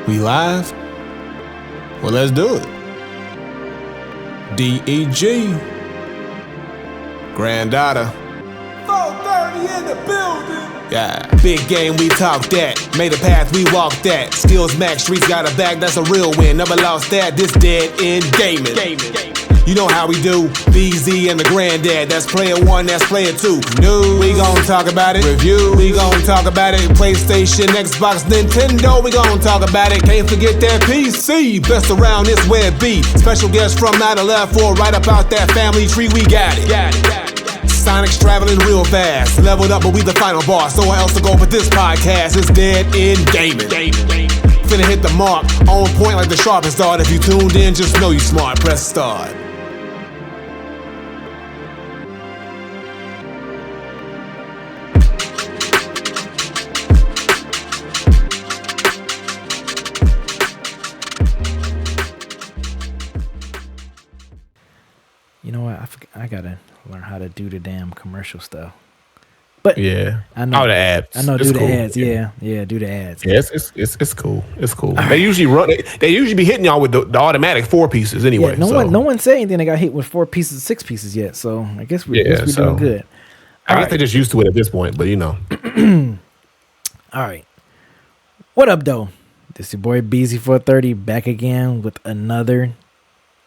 We live? Well, let's do it. DEG. Granddaughter. 4:30 in the building. Yeah. Big game, we talk that. Made a path, we walk that. Skills max, streets got a bag, that's a real win. Never lost that, this dead end gaming. You know how we do. BZ and the granddad. That's player one, that's player two. New, we gon' talk about it. Review, we gon' talk about it. PlayStation, Xbox, Nintendo, we gon' talk about it. Can't forget that PC. Best around this web B. Special guest from 9/11 right up out that family tree. We got it. Sonic's traveling real fast. Leveled up, but we the final boss. So else to go with this podcast. It's dead end gaming. Finna hit the mark. On point like the sharpest dart. If you tuned in, just know you smart. Press start. You know what? I gotta learn how to do the damn commercial stuff. But yeah, I know the ads. I know, it's do cool. the ads. Yeah, do the ads. Yeah, it's cool. It's cool. They usually run. They usually be hitting y'all with the automatic 4 pieces anyway. Yeah, no one said anything. They got hit with 4 pieces, 6 pieces yet. So I guess we're doing good. I guess they're just used to it at this point. But you know. All right. What up, though? This your boy BZ430 back again with another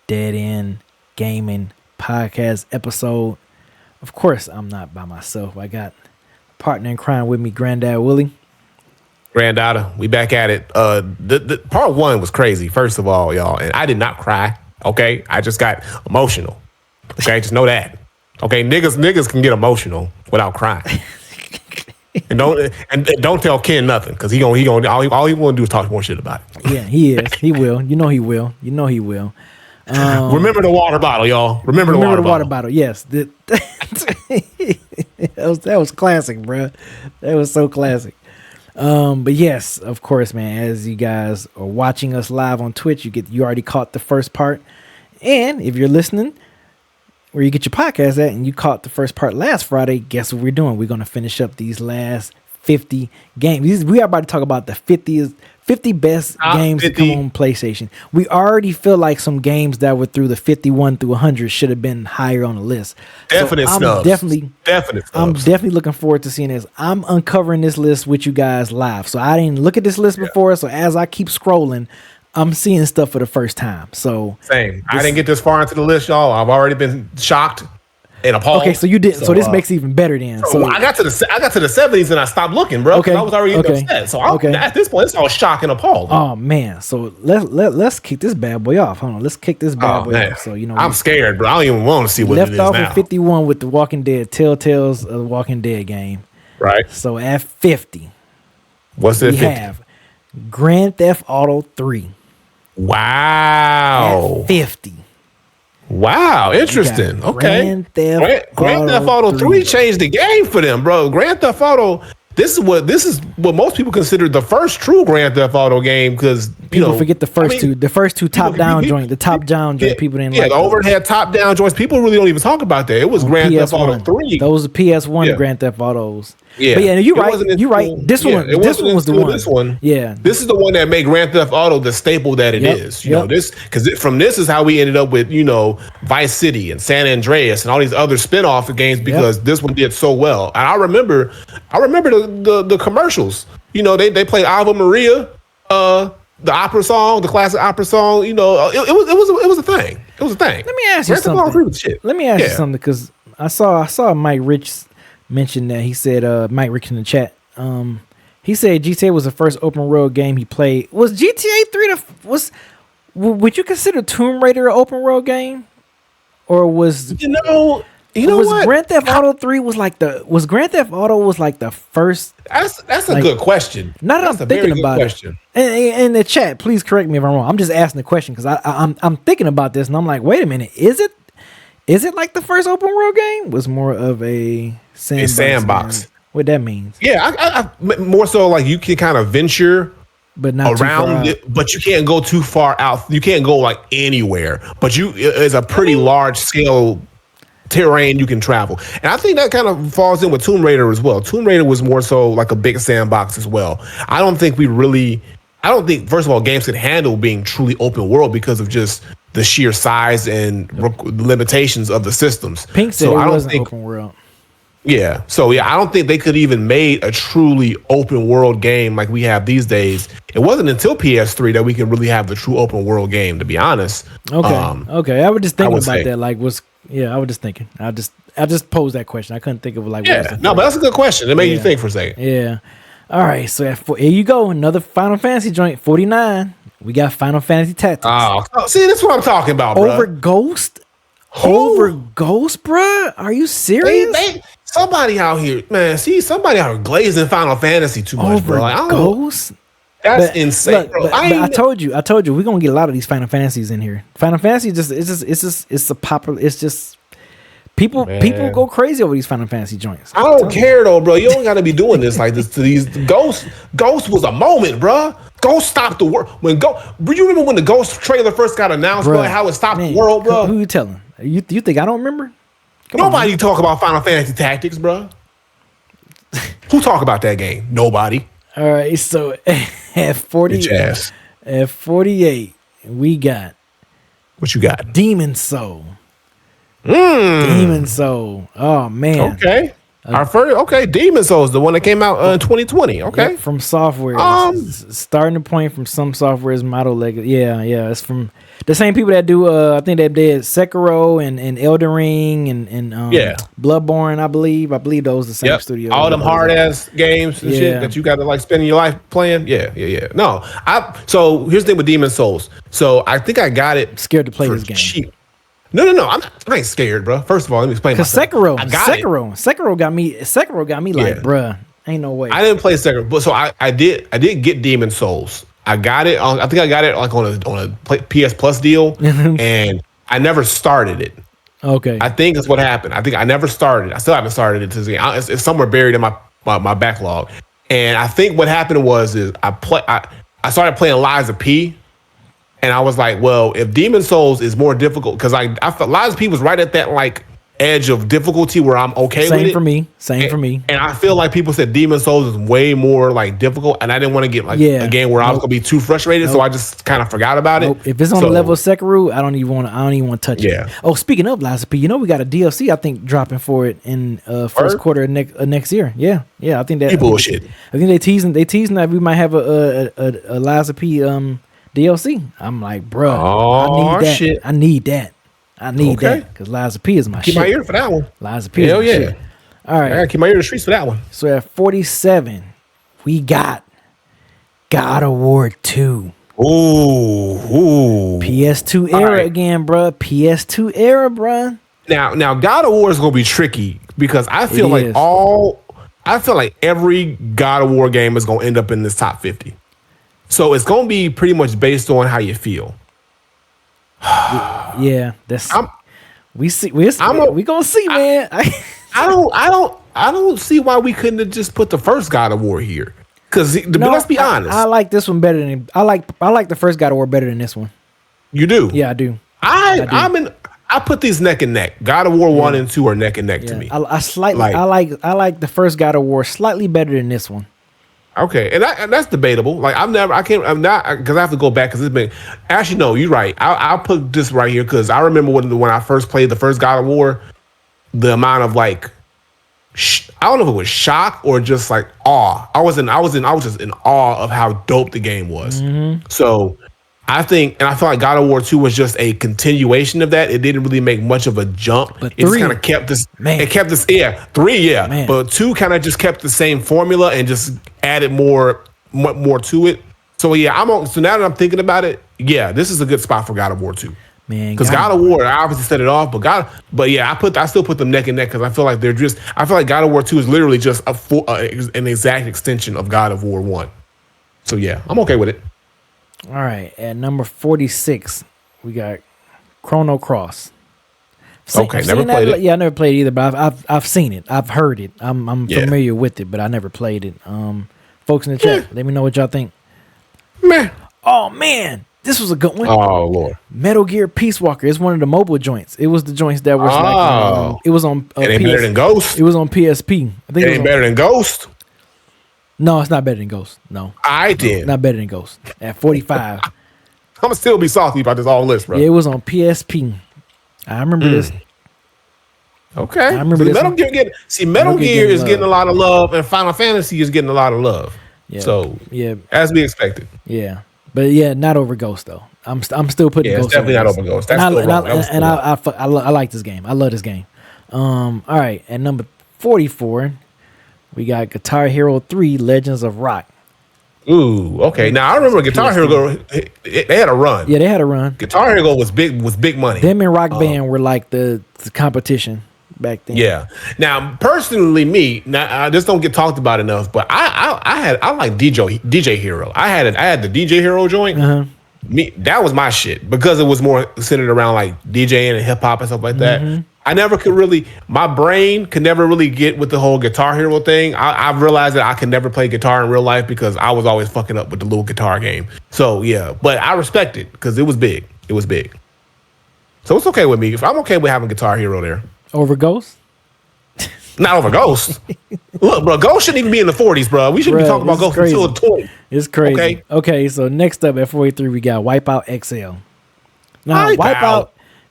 Dead End Gaming podcast episode. Of course, I'm not by myself. I got a partner in crime with me, Granddad Willie. Granddaughter, we back at it. The part 1 was crazy, first of all, y'all. And I did not cry, okay? I just got emotional. Okay, just know that. Okay, niggas can get emotional without crying. And don't tell Ken nothing, because all he wanna do is talk more shit about it. Yeah, he is. He will. You know he will. Remember the water bottle, y'all. Remember the water bottle. Yes. That was classic, bro. That was so classic. But yes, of course, man, as you guys are watching us live on Twitch, you already caught the first part. And if you're listening where you get your podcast at and you caught the first part last Friday, guess what we're doing? We're going to finish up these last 50 games. We are about to talk about the 50 best games to come on PlayStation. We already feel like some games that were through the 51 through 100 should have been higher on the list. Definite snubs. I'm definitely looking forward to seeing this. I'm uncovering this list with you guys live. So I didn't look at this list before. So as I keep scrolling, I'm seeing stuff for the first time. So same. I didn't get this far into the list, y'all. I've already been shocked and appalled. Okay, so you did. So this makes it even better then. So I got to the 70s and I stopped looking, bro. Okay, I was already upset. So at this point, it's all shock and appalled. Oh man, so let's kick this bad boy off. Hold on, let's kick this bad boy off. So I'm scared, bro. I don't even want to see what it is now. Left off at 51 with the Walking Dead, Telltales of the Walking Dead game. Right. So at 50, what's it? We have Grand Theft Auto 3. Wow. At 50. Wow, interesting. Okay. Grand Theft Auto 3 changed the game for them, bro. Grand Theft Auto, this is what most people consider the first true Grand Theft Auto game, because people forget the first two top down joint. People didn't like. The overhead top down joints. People really don't even talk about that. It was Grand Theft Auto 3. Those are PS1 Grand Theft Autos. Yeah, but you're right. This one was the one. This one, yeah, this is the one that made Grand Theft Auto the staple that it is. You know this, because from this is how we ended up with Vice City and San Andreas and all these other spinoff games, because this one did so well. And I remember the commercials. They played Ave Maria, the opera song, the classic opera song. It was a thing. It was a thing. Let me ask you something. Because I saw Mike Rich mention that. He said, Mike Rich in the chat, he said GTA was the first open world game he played. Was GTA 3 would you consider Tomb Raider an open world game? Or was what? Grand Theft Auto 3 was Grand Theft Auto the first? That's a good question. Now that I'm thinking about it. And in the chat, please correct me if I'm wrong. I'm just asking the question because I'm thinking about this and I'm like, wait a minute, is it like the first open world game? Was more of a sandbox. What that means? Yeah, I more so like you can kind of venture, but not around it, but you can't go too far out. You can't go like anywhere. But it's a pretty large scale terrain you can travel. And I think that kind of falls in with Tomb Raider as well. Tomb Raider was more so like a big sandbox as well. I don't think we really I don't think, first of all, games could handle being truly open world because of just the sheer size and limitations of the systems. Pink said it wasn't open world. Yeah. So, yeah, I don't think they could even made a truly open world game like we have these days. It wasn't until PS3 that we could really have the true open world game, to be honest. Okay. I was just thinking about that. Like, I was just thinking. I just posed that question. I couldn't think of like. Yeah. No, but that's a good question. It made you think for a second. Yeah. All right. So here you go. Another Final Fantasy joint. 49. We got Final Fantasy Tactics. Oh, see, that's what I'm talking about, bro. Over Ghost. Over Ghost, bruh? Are you serious? Somebody out here, man. See, somebody out here glazing Final Fantasy too much, bro. Like, Ghost? That's insane, look, bro. But I told you, we're gonna get a lot of these Final Fantasies in here. Final Fantasy it's a popular. It's just people go crazy over these Final Fantasy joints. I don't care though, bro. You don't got to be doing this like this to these Ghost. Ghost was a moment, bro. Ghost stopped the world. You remember when the Ghost trailer first got announced, bro? How it stopped the world, bro? Who you telling? You think I don't remember? Nobody talk about Final Fantasy Tactics, bro. Who talk about that game? Nobody. All right, so at 48, we got what you got? Demon Soul. Demon Soul. Oh man. Okay. Our first, Demon Soul is the one that came out in 2020. Okay, yep, from Software. Starting point from some Software's model legacy. Yeah, it's from the same people that do. I think they did Sekiro and Elden Ring and Bloodborne. I believe those are the same studio. All them hard ass games and shit that you got to like spending your life playing. Yeah. No, so here's the thing with Demon Souls. So I think I got it. Scared to play this game. Cheap. No. I ain't scared, bro. First of all, let me explain myself. Sekiro got me like, bruh, ain't no way. I didn't play Sekiro, but so I did get Demon Souls. I got it on. I think I got it like on a PS Plus deal, and I never started it. Okay. I think that's what happened. I think I never started. I still haven't started it to see. It's somewhere buried in my backlog. And I think what happened was I started playing Lies of P. And I was like, well, if Demon Souls is more difficult, because I felt Lies of P was right at that like edge of difficulty where I'm okay with it. Same for me. And I feel like people said Demon Souls is way more like difficult, and I didn't want to get like a game where I was gonna be too frustrated, so I just kind of forgot about it. If it's on the level of Sekiro, I don't even want to touch it. Oh, speaking of Lies of P, we got a DLC I think dropping for it in first quarter of next year. Yeah. I think that bullshit. I think they teasing that we might have a Lies of P DLC. I'm like, bro, I need that because Lies of P is my shit. Keep my ear for that one. Lies of P is my shit. All right. I gotta keep my ear to the streets for that one. So at 47, we got God of War 2. Ooh. PS2 era again, bro. PS2 era, bro. Now God of War is gonna be tricky because I feel like every God of War game is gonna end up in this top 50. So it's gonna be pretty much based on how you feel. Yeah, we gonna see, man. I don't see why we couldn't have just put the first God of War here. Because let's be honest, I like this one better than I like the first God of War better than this one. You do? Yeah, I do. I put these neck and neck. God of War 1 and 2 are neck and neck to me. I like the first God of War slightly better than this one. Okay, and that's debatable. Like I'm not because I have to go back because it's been. Actually, no, you're right. I'll put this right here because I remember when I first played the first God of War, the amount of like, I don't know if it was shock or just like awe. I was just in awe of how dope the game was. Mm-hmm. So I feel like God of War 2 was just a continuation of that. It didn't really make much of a jump. But it just kind of kept this. Man. It kept this. Yeah, 3. Yeah, man. But 2 kind of just kept the same formula and just added more to it. So yeah, so now that I'm thinking about it, yeah, this is a good spot for God of War 2. Man, because God of War, I obviously set it off, but yeah, I still put them neck and neck because I feel like I feel like God of War 2 is literally just an exact extension of God of War 1. So yeah, I'm okay with it. All right, at number 46, we got Chrono Cross. Okay, never played it. Yeah, I never played it either, but I've seen it. I've heard it. I'm familiar with it, but I never played it. Folks in the chat, let me know what y'all think. Man. Oh man, this was a good one. Oh Lord. Metal Gear Peace Walker. It's one of the mobile joints. It was the joints that was it was on. It ain't better than Ghost. It was on PSP. I think it ain't better than Ghost. No, it's not better than Ghost. No. I did. Not better than Ghost. At 45. I'm gonna still be salty about this all list, bro. Yeah, it was on PSP. I remember this. Okay. I remember this. Metal Gear is getting a lot of love, and Final Fantasy is getting a lot of love. Yeah. So yeah, as we expected. Yeah, but yeah, not over Ghost though. I'm still putting Ghost. It's definitely not over Ghost. That's I like this game. I love this game. All right, at number 44, we got Guitar Hero 3: Legends of Rock. Ooh, okay. Now I remember Guitar Hero. They had a run. Yeah, they had a run. Guitar Hero was big money. Them and Rock Band were like the competition back then. Yeah. Now, personally, I just don't get talked about enough. But I like DJ Hero. I had the DJ Hero joint. That was my shit because it was more centered around like DJing and hip hop and stuff like that. I never could really, my brain could never really get with the whole Guitar Hero thing. I've realized that I could never play guitar in real life because I was always fucking up with the little guitar game. So yeah, but I respect it because it was big. It was big. So it's okay with me. If I'm okay with having Guitar Hero there. Over Ghost? Not over Ghost. Look, bro, Ghost shouldn't even be in the 40s, bro. We shouldn't be talking about Ghost until the 20s. It's crazy. Okay, so next up at 43, we got Wipeout XL. Now, Wipeout.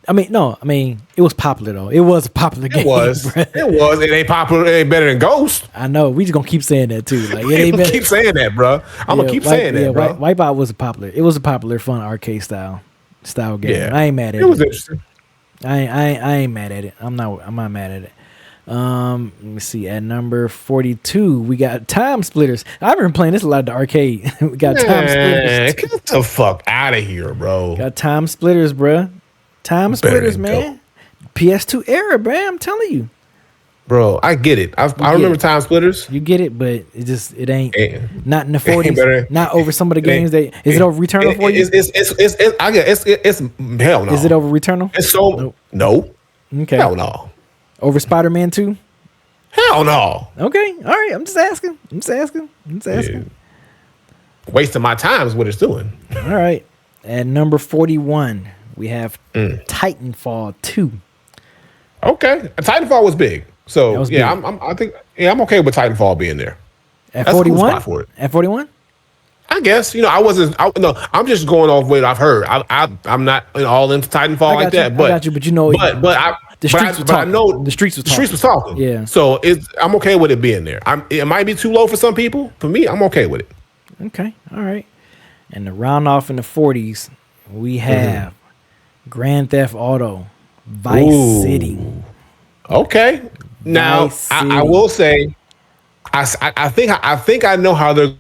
It was popular though. It was a popular game. It was. It ain't popular. It ain't better than Ghost. I know. We just gonna keep saying that too. Like, it ain't better. Keep saying that, bro. I'm gonna keep saying that, bro. Wipeout was a popular, fun arcade style game. Yeah. I ain't mad at it. It was interesting. I ain't mad at it. I'm not mad at it. Let me see. At number 42, we got Time Splitters. I've been playing this a lot at the arcade. We got Time Splitters. Get the fuck out of here, bro. Got Time Splitters, bro. Time Splitters, man. PS2 era, bro. I'm telling you. Bro, I get it. I remember Time Splitters. You get it, but it ain't not in the 40s. Not over some of the games. Is it over Returnal for you? It's hell no. Is it over Returnal? It's so no. Okay. Hell no. Over Spider-Man 2? Hell no. Okay. All right. I'm just asking. Yeah. Wasting my time is what it's doing. All right. At number 41, we have Titanfall 2. Okay. Titanfall was big. So yeah, big. I'm okay with Titanfall being there. At 41? At 41? I guess, I'm just going off what I've heard. I'm not all into Titanfall like that. But I got you, but the streets was talking. I know the streets was talking. Yeah. So I'm okay with it being there. It might be too low for some people. For me, I'm okay with it. Okay. All right. And to round off in the 40s, we have Grand Theft Auto, Vice City. Okay. Now, I will say, I think I know how they're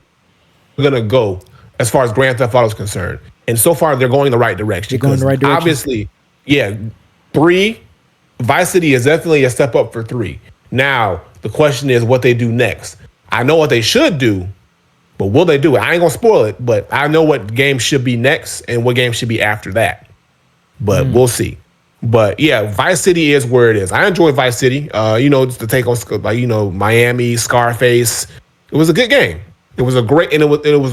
gonna go as far as Grand Theft Auto is concerned, and so far they're going the right direction. They're going in the right direction. Obviously, yeah. 3, Vice City is definitely a step up for 3. Now the question is what they do next. I know what they should do, but will they do it? I ain't gonna spoil it, but I know what game should be next and what game should be after that. But we'll see. But yeah, Vice City is where it is. I enjoy Vice City. Just to take on Miami, Scarface. It was a good game. It was a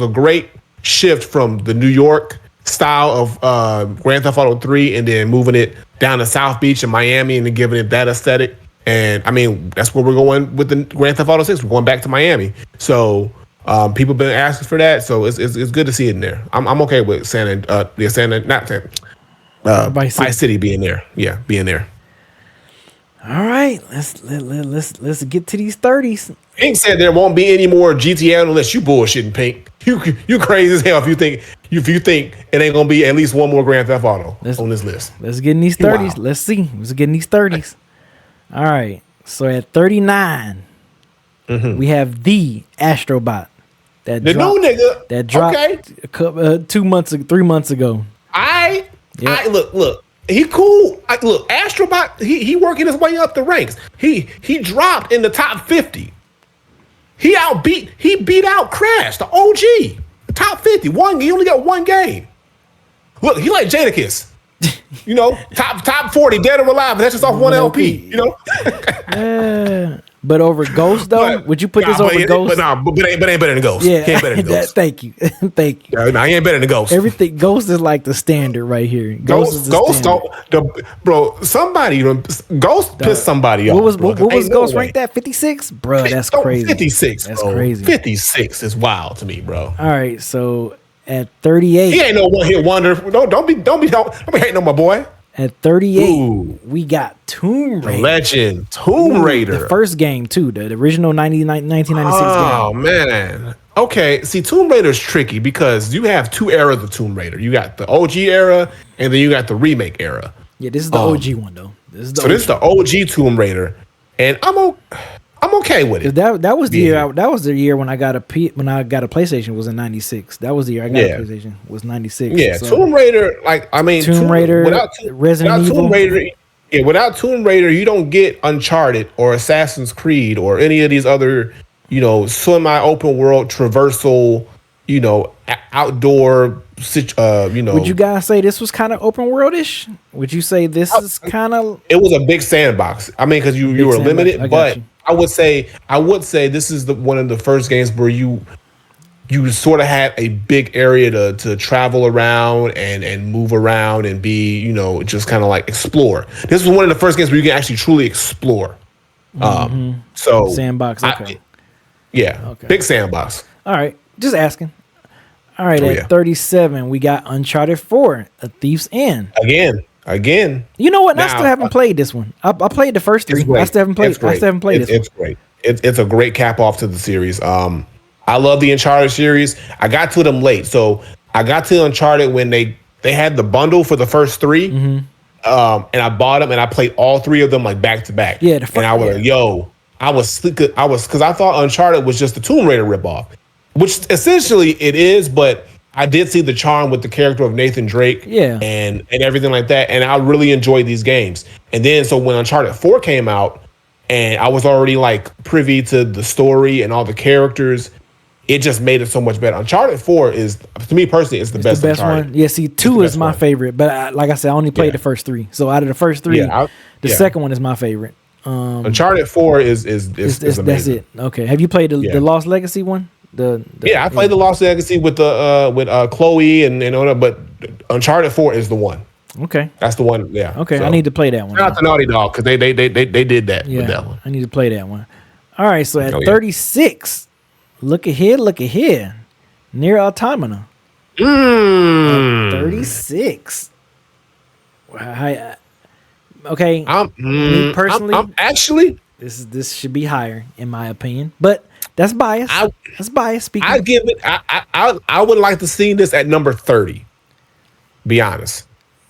great shift from the New York style of Grand Theft Auto 3 and then moving it down to South Beach and Miami and then giving it that aesthetic. And I mean, that's where we're going with the Grand Theft Auto 6. We're going back to Miami. So people have been asking for that. So it's good to see it in there. I'm okay with Vice City being there. Yeah, being there. All right, let's get to these 30s. Pink said there won't be any more GTA unless you bullshitting, Pink. You crazy as hell if you think it ain't gonna be at least one more Grand Theft Auto on this list. Let's get in these 30s. Wow. Let's see. Let's get in these 30s. All right. So at 39, we have the Astrobot new nigga that dropped 3 months ago. Look. He cool. Look, Astrobot. He working his way up the ranks. He dropped in the top 50. He beat out Crash, the OG, top 50. He only got one game. Look, he like Jadakiss. Top 40, dead or alive. That's just off one LP. But over Ghost though, would you put this over Ghost? But ain't better than Ghost. Yeah, Can't better than Ghost. Thank you, thank you. I ain't better than Ghost. Everything Ghost is like the standard right here. Ghost bro. Somebody Ghost pissed somebody off. What was Ghost ranked at? 56, bro. That's crazy. 56. That's bro. crazy. 56 is wild to me, bro. All right, so at 38, he ain't no one hit wonder. Don't be hating on my boy. At 38, we got Tomb Raider. Legend. Tomb Raider. The first game, too. The original 1996 game. Oh, man. Okay. See, Tomb Raider is tricky because you have two eras of Tomb Raider. You got the OG era, and then you got the remake era. Yeah, this is the OG one, though. This is the OG Tomb Raider. And I'm okay with it. That was the year. That was the year when I got a PlayStation. Was in '96. That was the year I got a PlayStation. Was '96. Yeah, so, Tomb Raider. Tomb Raider. Resident Evil. Tomb Raider. Yeah, without Tomb Raider, you don't get Uncharted or Assassin's Creed or any of these other, semi-open world traversal, outdoor. Would you guys say this was kind of open world-ish? Would you say this is kind of? It was a big sandbox. I mean, because you were limited, but I would say this is one of the first games where you sort of had a big area to travel around and move around and be, just kind of like explore. This was one of the first games where you can actually truly explore. So sandbox. Okay. Okay. Big sandbox. All right, just asking. All right, at 37, we got Uncharted 4, A Thief's End. Again. You know what? I still haven't played this one. I played the first three. I still haven't played this one. It's great. It's a great cap off to the series. I love the Uncharted series. I got to them late. So I got to Uncharted when they had the bundle for the first three. And I bought them and I played all three of them like back to back. Yeah. And I was like, because I thought Uncharted was just the Tomb Raider ripoff. Which essentially it is, but I did see the charm with the character of Nathan Drake and everything like that. And I really enjoyed these games. And then so when Uncharted 4 came out and I was already like privy to the story and all the characters, it just made it so much better. Uncharted 4 is, to me personally, it's the best Uncharted. one. Yeah, see, 2 is my favorite. But like I said, I only played the first three. So out of the first three, the second one is my favorite. Uncharted 4 is amazing. That's it. Okay. Have you played the Lost Legacy one? I played the Lost Legacy with Chloe and all that, but Uncharted 4 is the one. Okay, that's the one. Yeah. Okay, so, I need to play that one. Shout out to Naughty Dog because they did that with that one. I need to play that one. All right, so at 36, look at here, Near Automata. At 36. Okay. Me personally, I'm actually. This should be higher in my opinion, but that's bias. That's bias speaking. I give it. I would like to see this at number 30. Be honest.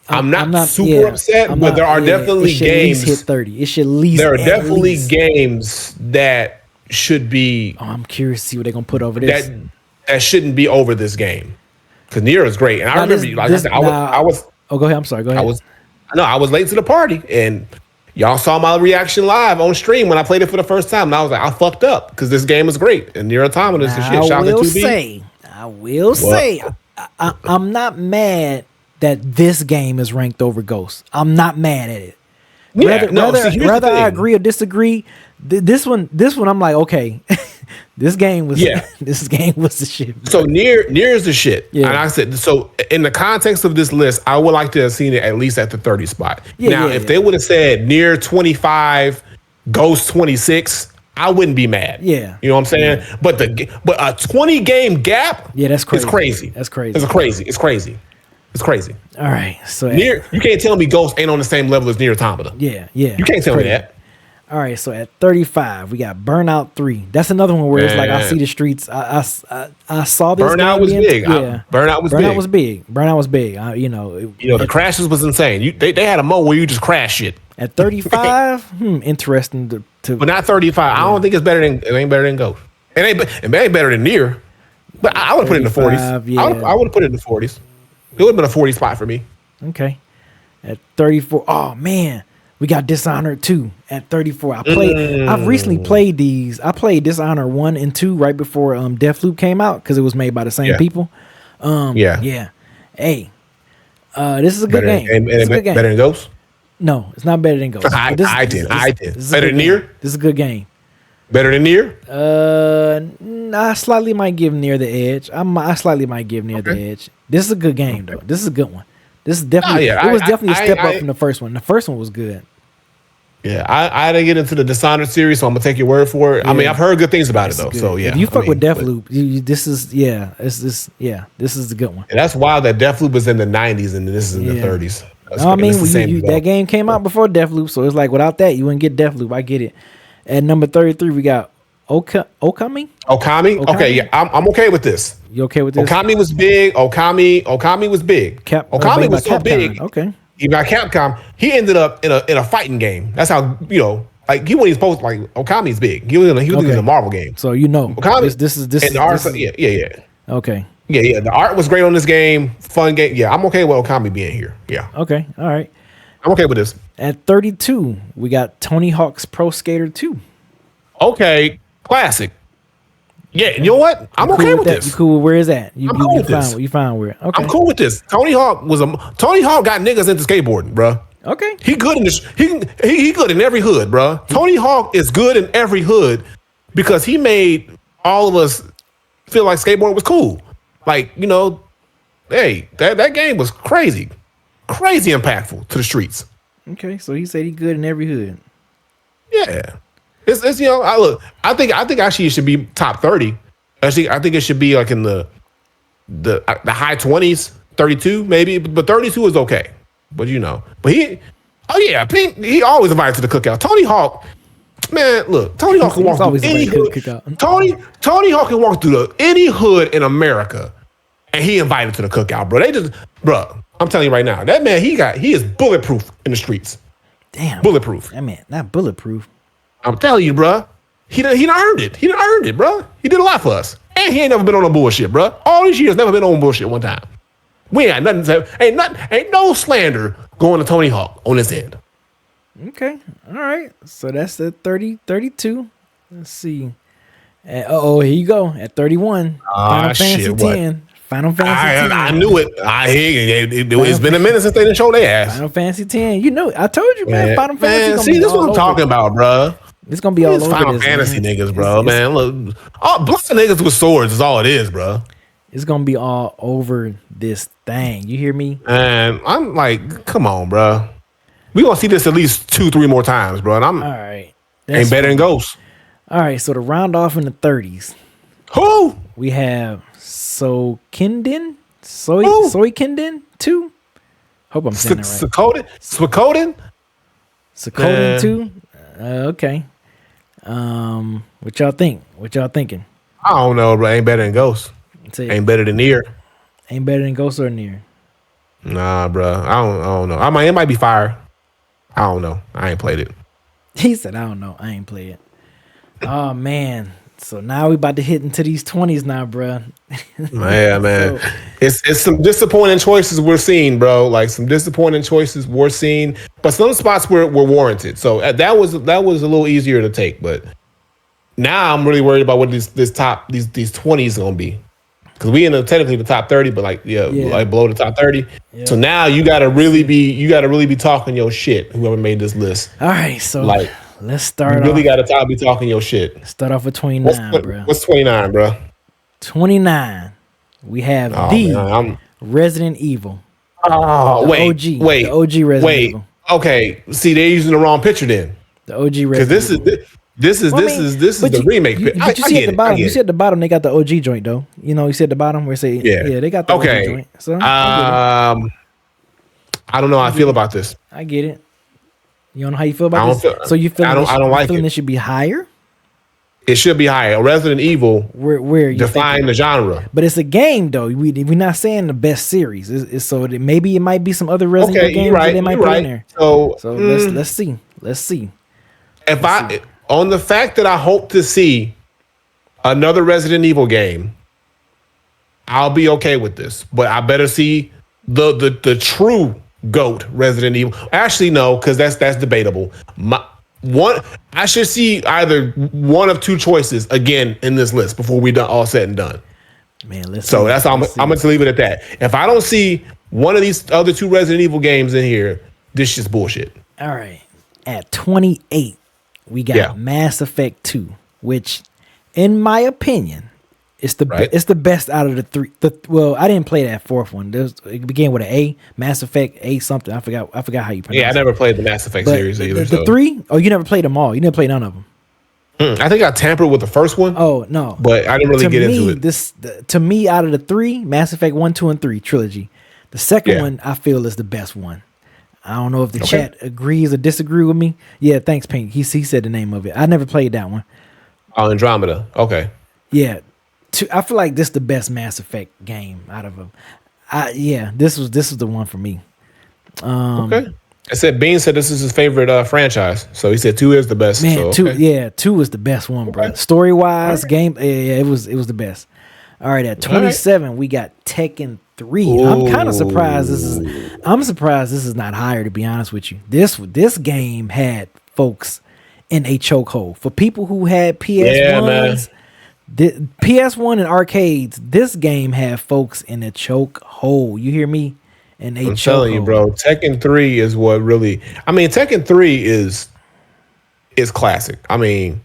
I'm not super upset, but there are definitely games. Hit 30. It should at least. There are definitely games that should be. Oh, I'm curious to see what they're gonna put over this. That shouldn't be over this game because Nier is great, and I remember I was. Oh, go ahead. I'm sorry. Go ahead. I was late to the party, and y'all saw my reaction live on stream when I played it for the first time, and I was like, I fucked up because this game is great, and Nier Automata is the shit. I will say, I'm not mad that this game is ranked over Ghost. I'm not mad at it. Whether I agree or disagree, this one, I'm like, okay, this game was the shit. Bro. So Nier is the shit. Yeah. And I said, so in the context of this list, I would like to have seen it at least at the 30 spot. If they would have said Nier 25, Ghost 26, I wouldn't be mad. Yeah. You know what I'm saying? Yeah. But a 20 game gap, that's crazy. It's crazy. That's crazy. It's crazy. All right. So Nier, you can't tell me Ghost ain't on the same level as Nier Automata. Yeah. You can't tell me that. All right, so at 35, we got Burnout 3. That's another one where it's like I see the streets. I saw this. Burnout was big. Yeah, Burnout was big. Burnout was big. The crashes was insane. They had a mode where you just crash shit. At 35, interesting to. But not 35. I don't think it ain't better than Ghost. It ain't better than Nier. But I would put it in the 40s. Yeah. I would put it in the 40s. It would have been a 40 spot for me. Okay. At 34, oh man. We got Dishonored 2 at 34. I've recently played these. I played Dishonored 1 and 2 right before Deathloop came out because it was made by the same people. Yeah. Hey, this is a good game. Better than Ghost? No, it's not better than Ghost. I did. Better than Nier? This is a good game. Better than Nier? I slightly might give Near the edge. I slightly might give Near the edge. This is a good game though. This is a good one. This is definitely it was definitely a step up from the first one. The first one was good. Yeah, I didn't get into the Dishonored series, so I'm gonna take your word for it. Yeah. I mean, I've heard good things about it though. Good. So yeah, if you fuck with Deathloop, this is this is the good one. And that's wild that Deathloop was in the 90s and this is in the 30s. No, I mean, that game came out before Deathloop, so it's like without that, you wouldn't get Deathloop. I get it. At number 33, we got Okami. Okay, yeah, I'm okay with this. You okay with this? Okami was big. Okami was big. Okami was so big. Okay. Even by Capcom, he ended up in a fighting game. That's how like he wasn't even supposed to, like Okami's big. He was in a Marvel game. So Okami, this is and the art. Yeah. Okay. Yeah. The art was great on this game. Fun game. Yeah, I'm okay with Okami being here. Yeah. Okay. All right. I'm okay with this. At 32, we got Tony Hawk's Pro Skater 2. Okay, classic. Yeah, you know what? I'm okay with this. You cool with where is that? I'm cool with this. You found where? Okay. I'm cool with this. Tony Hawk got niggas into skateboarding, bro. Okay. He good in this. He good in every hood, bro. Tony Hawk is good in every hood because he made all of us feel like skateboarding was cool. Like, hey, that game was crazy impactful to the streets. Okay, so he said he good in every hood. Yeah. It's I think actually it should be top 30. Actually, I think it should be like in the high 20s, 32 maybe, but 32 is okay. But he always invited to the cookout. Tony Hawk, man, look, Tony Hawk can walk through any hood. Tony Hawk can walk through any hood in America, and he invited to the cookout, bro. I'm telling you right now, that man, he is bulletproof in the streets. Damn, bulletproof. That man, not bulletproof. I'm telling you, bro. He done earned it. He done earned it, bro. He did a lot for us, and he ain't never been on no bullshit, bro. All these years, never been on bullshit one time. We ain't nothing. Ain't no slander going to Tony Hawk on this end. Okay, all right. So that's the 32. Let's see. Here you go. At 31, Final Fantasy X. Final Fantasy X. I knew it. It's been a minute since they didn't show their ass. Final Fantasy X. I told you, man. Final Fantasy. See, this is what I'm talking about, bro. It's gonna be all over Final Fantasy niggas, bro. Man, look, all black niggas with swords is all it is, bro. It's gonna be all over this thing. You hear me? And I'm like, come on, bro. We gonna see this at least 2-3 more times, bro. And I'm all right. Ain't better than Ghost. All right, so to round off in the 30s, who we have Soikinden 2. Hope I'm saying that right. Suikoden 2. Okay. What y'all think? What y'all thinking? I don't know, bro. Ain't better than Ghost. Ain't better than Nier. Ain't better than Ghost or Nier. Nah, bro. I don't know. It might be fire. I don't know. I ain't played it. He said, I don't know. I ain't played it. Oh, man. So now we about to hit into these 20s now, bro. Yeah, man. So, it's some disappointing choices we're seeing, bro. Like some disappointing choices we're seeing, but some spots were warranted. So that was a little easier to take. But now I'm really worried about what these 20s gonna be, because we in technically the top 30, but like below the top 30. Yeah. So now you gotta really be talking your shit. Whoever made this list. All right, so like. Let's start off. You really got to be talking your shit. Start off with 29, bro. What's 29, bro? 29. We have Resident Evil. Oh, wait. The OG Resident Evil. Okay. See, they're using the wrong picture then. The OG Resident Evil. This is the remake. But you see at the bottom. You see at the bottom they got the OG joint though. You see at the bottom where it say they got the OG joint. So I don't know how I feel about this. I get it. You don't know how you feel about this? So you feel I don't like it. It should be higher? It should be higher. Resident Evil. Where you define the genre. But it's a game though. We're not saying the best series. So maybe it might be some other Resident Evil games that they might put in there. So let's see. Let's see. On the fact that I hope to see another Resident Evil game, I'll be okay with this. But I better see the true GOAT Resident Evil. Actually, no, because that's debatable. I should see either one of two choices again in this list before we done all said and done. Man, I'm gonna leave it at that. If I don't see one of these other two Resident Evil games in here, this is bullshit. All right. At 28, we got Mass Effect 2. which, in my opinion, it's the Right. it's the best out of the three. Well, I didn't play that fourth one. It began with an A, Mass Effect A something. I forgot how you pronounce it. Yeah, I never played the Mass Effect series either. The three? Oh, you never played them all. You never played none of them. I think I tampered with the first one. Oh no, but I didn't really get into it. To me, out of the three, Mass Effect 1, 2, and 3 trilogy, the second one I feel is the best one. I don't know if the chat agrees or disagree with me. Yeah, thanks, Pink. He said the name of it. I never played that one. Oh, Andromeda. Okay. Yeah, I feel like this is the best Mass Effect game out of them. This was the one for me. Okay. I said Bean said this is his favorite franchise, so he said 2 is the best. Man, so, okay. 2 is the best one, bro. Story wise, game, it was the best. All right, at 27, we got Tekken 3. Ooh. I'm kind of surprised this is not higher, to be honest with you. This game had folks in a chokehold. For people who had PS1s, PS1 and arcades, this game had folks in a chokehold. You hear me? And I'm telling you, bro, Tekken 3 is what really. I mean, Tekken 3 is classic. I mean,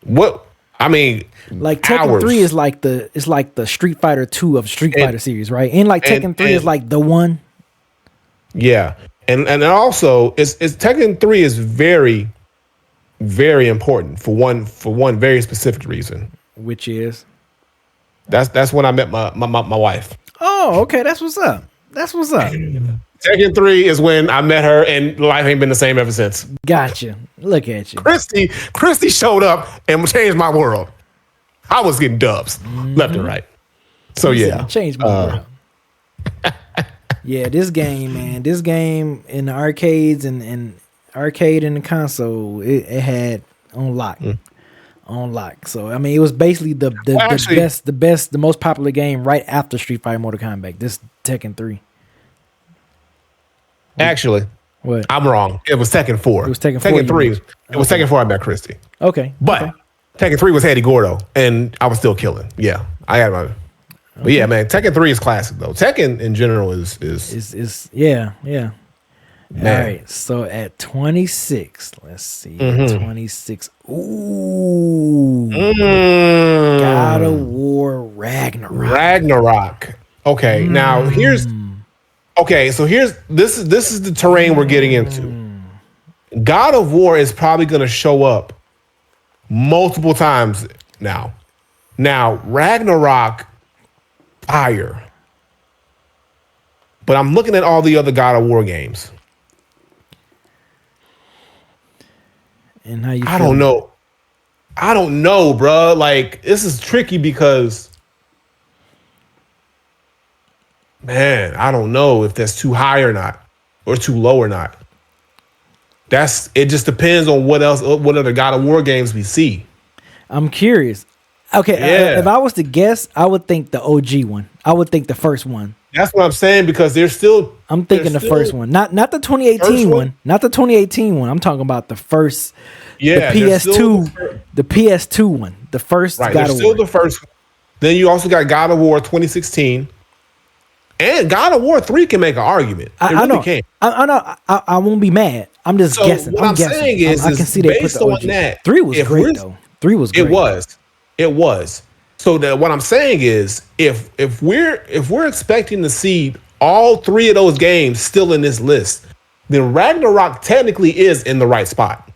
what? I mean, like Tekken 3 is like the Street Fighter 2 of Street Fighter series, right? And like Tekken 3 is like the one. Yeah, and also it's Tekken 3 is very, very important for one very specific reason, which is that's when I met my wife. Oh, okay, that's what's up. Tekken 3 is when I met her, and life ain't been the same ever since. Gotcha. Look at you. Christy showed up and changed my world. I was getting dubs left and right. So changed my world. Yeah, this game, man. This game in the arcades and arcade and the console, it had on lock. On lock. So I mean, it was basically the best, the most popular game right after Street Fighter Mortal Kombat. This Tekken 3. Actually, what? I'm wrong. It was Tekken 4. It was Tekken 4. Tekken 3. It was Tekken 4. I met Christy. Okay, but Tekken 3 was Eddie Gordo, and I was still killing. Yeah, I had my. But yeah, man, Tekken 3 is classic though. Tekken in general is yeah. Man. All right, so at 26, let's see, 26. Ooh, God of War Ragnarok. Okay, now here's this is the terrain we're getting into. God of War is probably going to show up multiple times now. Now Ragnarok, fire. But I'm looking at all the other God of War games. And how you? I don't know, bro. Like, this is tricky because, man, I don't know if that's too high or not, or too low or not. It just depends on what other God of War games we see. I'm curious. Okay, if I was to guess, I would think the OG one. I would think the first one. That's what I'm saying, because I'm thinking the first one, not the 2018 one, not the 2018 one. I'm talking about the first, the PS2 one, the first God of War. Still the first. Then you also got God of War 2016, and God of War 3 can make an argument. I know. Can. I know. I won't be mad. I'm just guessing. What I'm saying is, I can see they put the OG. That 3 was great though. 3 was great. It was. So that what I'm saying is, if we're expecting to see all 3 of those games still in this list, then Ragnarok technically is in the right spot.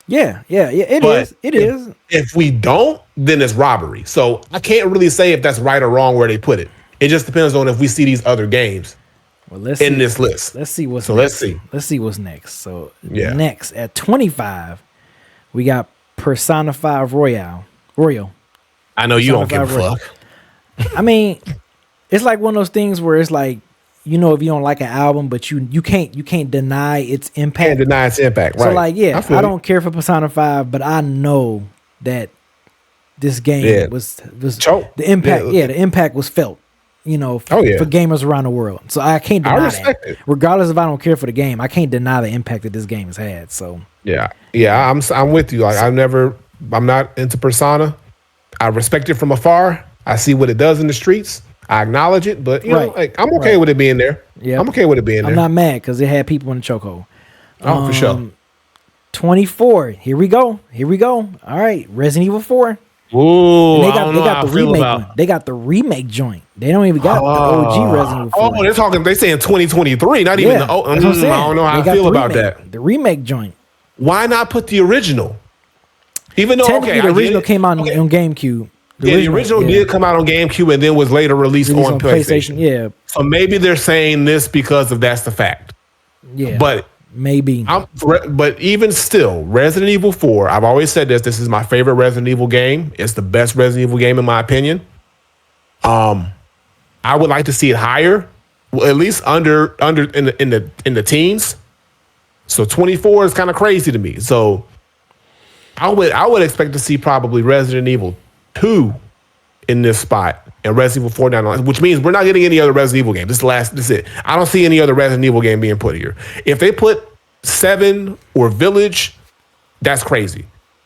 Yeah, it is. If we don't, then it's robbery. So I can't really say if that's right or wrong where they put it. It just depends on if we see these other games in this list. Let's see what's next. Let's see what's next. So next at 25, we got Persona 5 Royal. I know you don't give a fuck. I mean, it's like one of those things where it's like, if you don't like an album, but you can't deny its impact. Can't deny its impact, right? So like, I don't care for Persona 5, but I know that this game was the impact. The impact was felt. For gamers around the world. So I can't deny that. Regardless if I don't care for the game, I can't deny the impact that this game has had. So I'm with you. Like, I'm not into Persona. I respect it from afar. I see what it does in the streets. I acknowledge it, but I'm okay with it being there. Yeah, I'm okay with it being there. I'm not mad because it had people in the chokehold. For sure. 24. Here we go. All right, Resident Evil 4. Ooh, And they got the remake one. They got the remake joint. They don't even got the OG Resident Evil 4. They're saying 2023, not even the I don't know how I feel about that. The remake joint. Why not put the original? Even though the original came out on GameCube. The original did come out on GameCube and then was later released on PlayStation. Yeah. So maybe they're saying this because of that's the fact. Yeah. But maybe. But even still, Resident Evil 4, I've always said this. This is my favorite Resident Evil game. It's the best Resident Evil game in my opinion. I would like to see it higher, well, at least under in the teens. So 24 is kind of crazy to me. So I would expect to see probably Resident Evil 2 in this spot and Resident Evil 4 down the line, which means we're not getting any other Resident Evil game. This is it. I don't see any other Resident Evil game being put here. If they put 7 or Village, that's crazy.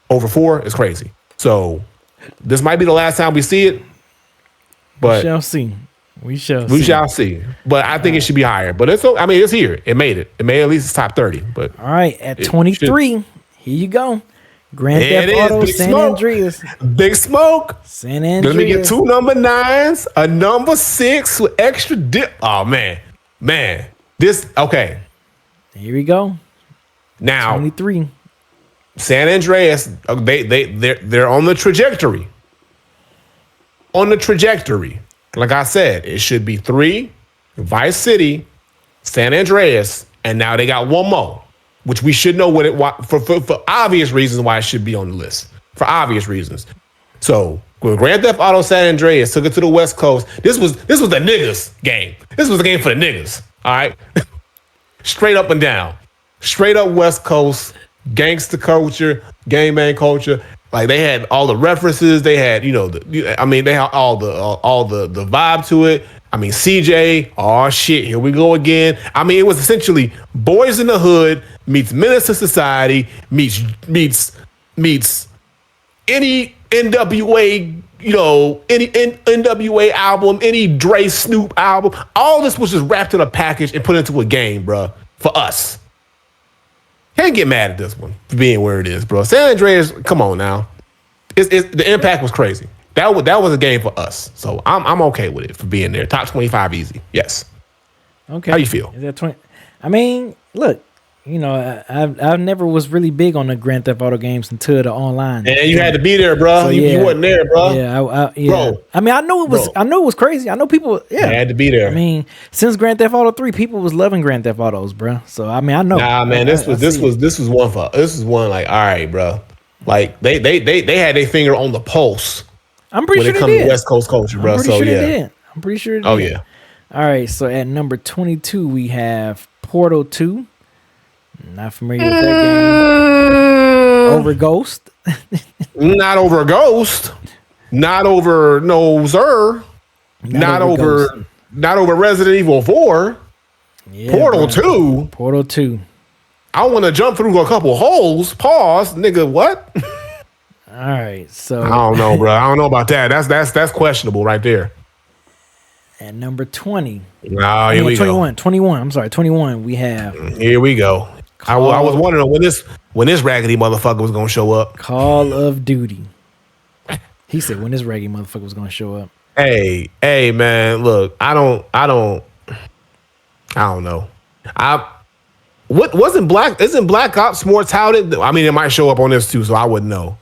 Over 4 is crazy. So this might be the last time we see it. But we shall see. But I think it should be higher. But it's here. It made it. It made at least top 30. But all right, at 23, here you go. Grand Theft Auto San Andreas. Big Smoke. San Andreas. Let me get 2 number 9s, a number 6 with extra dip. Oh man. This okay. Here we go. Now 23. San Andreas, they're on the trajectory. Like I said, it should be 3, Vice City, San Andreas, and now they got one more, which we should know for obvious reasons why it should be on the list. For obvious reasons. So when Grand Theft Auto San Andreas took it to the West Coast, this was the niggas game. This was a game for the niggas. All right, straight up and down, straight up West Coast gangster culture, gangbang culture. Like they had all the references. They had, they had all the vibe to it. I mean, CJ, oh shit, here we go again. I mean, it was essentially Boys in the Hood meets Menace to Society meets any NWA, any NWA album, any Dre Snoop album. All this was just wrapped in a package and put into a game, bro, for us. Can't get mad at this one for being where it is, bro. San Andreas, come on now. The impact was crazy. That was a game for us. So I'm okay with it for being there. Top 25 easy. Yes. Okay. How you feel? Is that 20? I mean, look, I never was really big on the Grand Theft Auto games until the online. And you had to be there, bro. So, you wasn't there, bro. Yeah, Bro. I mean, I know it was crazy. I know people. Yeah, you had to be there. I mean, since Grand Theft Auto 3, people was loving Grand Theft Autos, bro. So I mean, I know. Nah, man, this was one like, all right, bro. Like they had their finger on the pulse. I'm pretty sure when it comes to West Coast culture, bro. So yeah, I'm pretty sure. Oh yeah. All right, so at number 22 we have Portal 2. Not familiar with that game. Over Ghost. Not over Ghost. Not over Not over Resident Evil 4. Yeah, Portal 2. Portal 2. I want to jump through a couple holes. Pause, nigga. What? All right, so I don't know, bro. I don't know about that. That's questionable right there. At number 20. No, here we 21, go. 21. I'm sorry, 21. We have. Here we go. I was wondering when this raggedy motherfucker was gonna show up. Call of Duty. He said when this raggedy motherfucker was gonna show up. Hey, man, look, I don't know. Isn't Black Ops more touted? I mean, it might show up on this too, so I wouldn't know.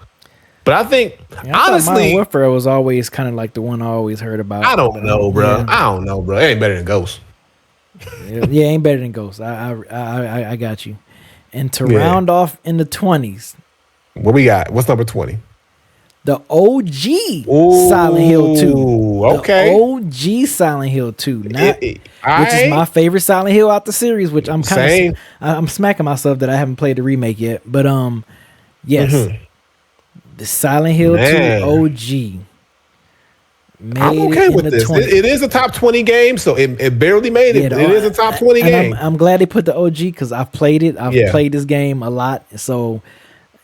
But I think honestly, Modern Warfare was always kind of like the one I always heard about. I don't know, bro. Yeah. I don't know, bro. It ain't better than Ghost. Yeah, ain't better than Ghost. I got you. And to round off in the 20s, what we got? What's number 20? The OG Silent Hill 2. Okay. The OG Silent Hill 2. Which is my favorite Silent Hill out the series, which I'm kind of I'm smacking myself that I haven't played the remake yet. But yes. Mm-hmm. The Silent Hill 2 OG. I'm okay with this. It is a top 20 game, so it barely made it. It is a top 20 game. I'm glad they put the OG because I've played it. I've played this game a lot. So,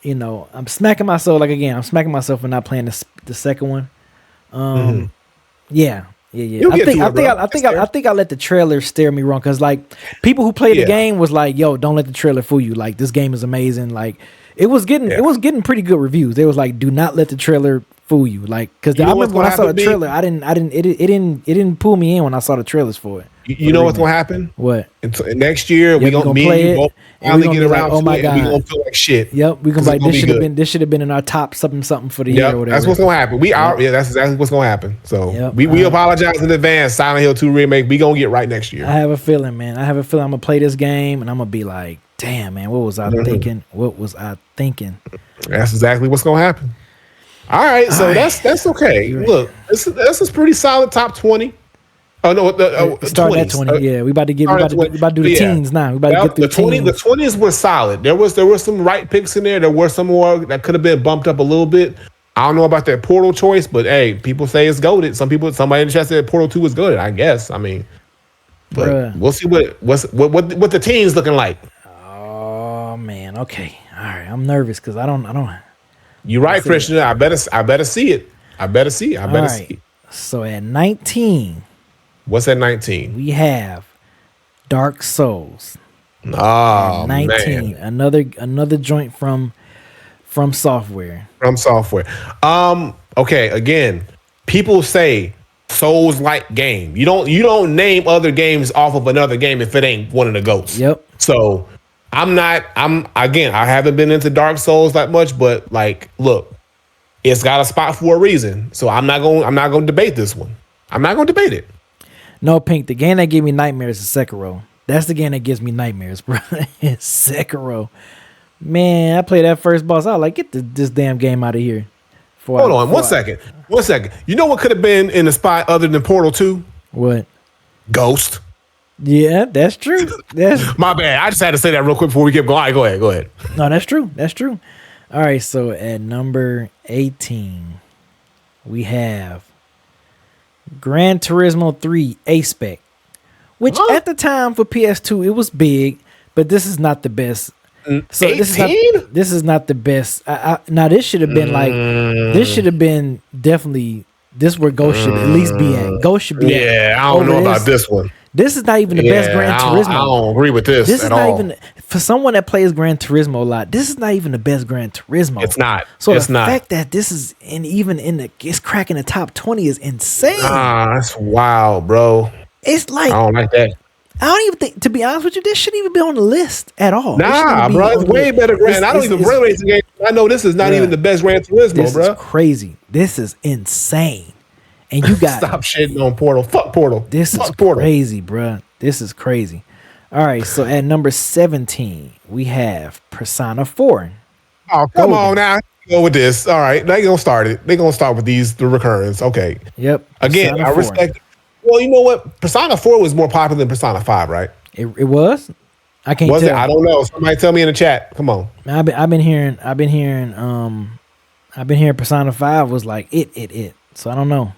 I'm smacking myself. I'm smacking myself for not playing the second one. Yeah. Yeah. I think I let the trailer steer me wrong because like people who played the game was like, "Yo, don't let the trailer fool you. Like this game is amazing." Like it was getting pretty good reviews. They was like, "Do not let the trailer fool you." Like because I remember when I saw the trailer, it didn't pull me in when I saw the trailers for it. You know what's gonna happen? What? Next year we gonna play it. Finally get around to it. We gonna feel like shit. Yep, we gonna like this should have been in our top something for the year. Or whatever. That's what's gonna happen. That's exactly what's gonna happen. So we apologize in advance. Silent Hill 2 remake. We gonna get right next year. I have a feeling, man. I'm gonna play this game and I'm gonna be like, damn, man, what was I thinking? What was I thinking? That's exactly what's gonna happen. All right, so that's okay. Look, this is pretty solid top 20. Oh no, start at 20. Yeah, we about to do the teens now. We about to get through the 20s. The 20s were solid. There was some right picks in there. There were some more that could have been bumped up a little bit. I don't know about that Portal choice, but hey, people say it's goated. Somebody in the chat said Portal 2 is goated. I guess. I mean, but we'll see what the teens looking like. Oh man, okay, all right. I'm nervous because I don't. You're right, Christian. I better see it. I better see it. So at 19. What's at 19? We have Dark Souls. Oh, 19. Man. Another joint from Software. From Software. Okay, again, people say Souls-like game. You don't name other games off of another game if it ain't one of the GOATs. Yep. So I haven't been into Dark Souls that much, but like, look, it's got a spot for a reason. So I'm not going to debate this one. I'm not going to debate it. No, Pink, the game that gave me nightmares is Sekiro. That's the game that gives me nightmares, bro. It's Sekiro. Man, I played that first boss. I was like, get this damn game out of here. Hold on, one second. You know what could have been in the spot other than Portal 2? What? Ghost. Yeah, that's true. That's my bad. I just had to say that real quick before we keep going. All right, go ahead. No, that's true. All right, so at number 18, we have Gran Turismo 3 A-Spec, which at the time for PS2 it was big, but this is not the best. So 18? This is not the best. Now this should have been like this should have been definitely this where Ghost should at least be at. Ghost should be at. Yeah, I don't know about this one. This is not even the best Gran Turismo. I don't agree with this. This is not all. Even for someone that plays Gran Turismo a lot. This is not even the best Gran Turismo. It's not. So the fact that this is it's cracking the top 20 is insane. That's wild, bro. It's like I don't like that. I don't even think, to be honest with you, this shouldn't even be on the list at all. Nah, bro, it's way better Gran. I don't even play racing games. I know this is not even the best Gran Turismo, this bro. This is crazy. This is insane. And you got stop shitting on Portal. Fuck Portal. This is crazy, bro. This is crazy. All right, so at number 17, we have Persona 4. Oh, come on now. Go with this. All right, they gonna start it. They gonna start with the recurrence. Okay. Yep. Again, Persona I respect 4. Well, you know what? Persona 4 was more popular than Persona 5, right? It was? I can't was tell. it? I don't know. Somebody tell me in the chat. Come on. I've been hearing Persona 5 was like it. So I don't know.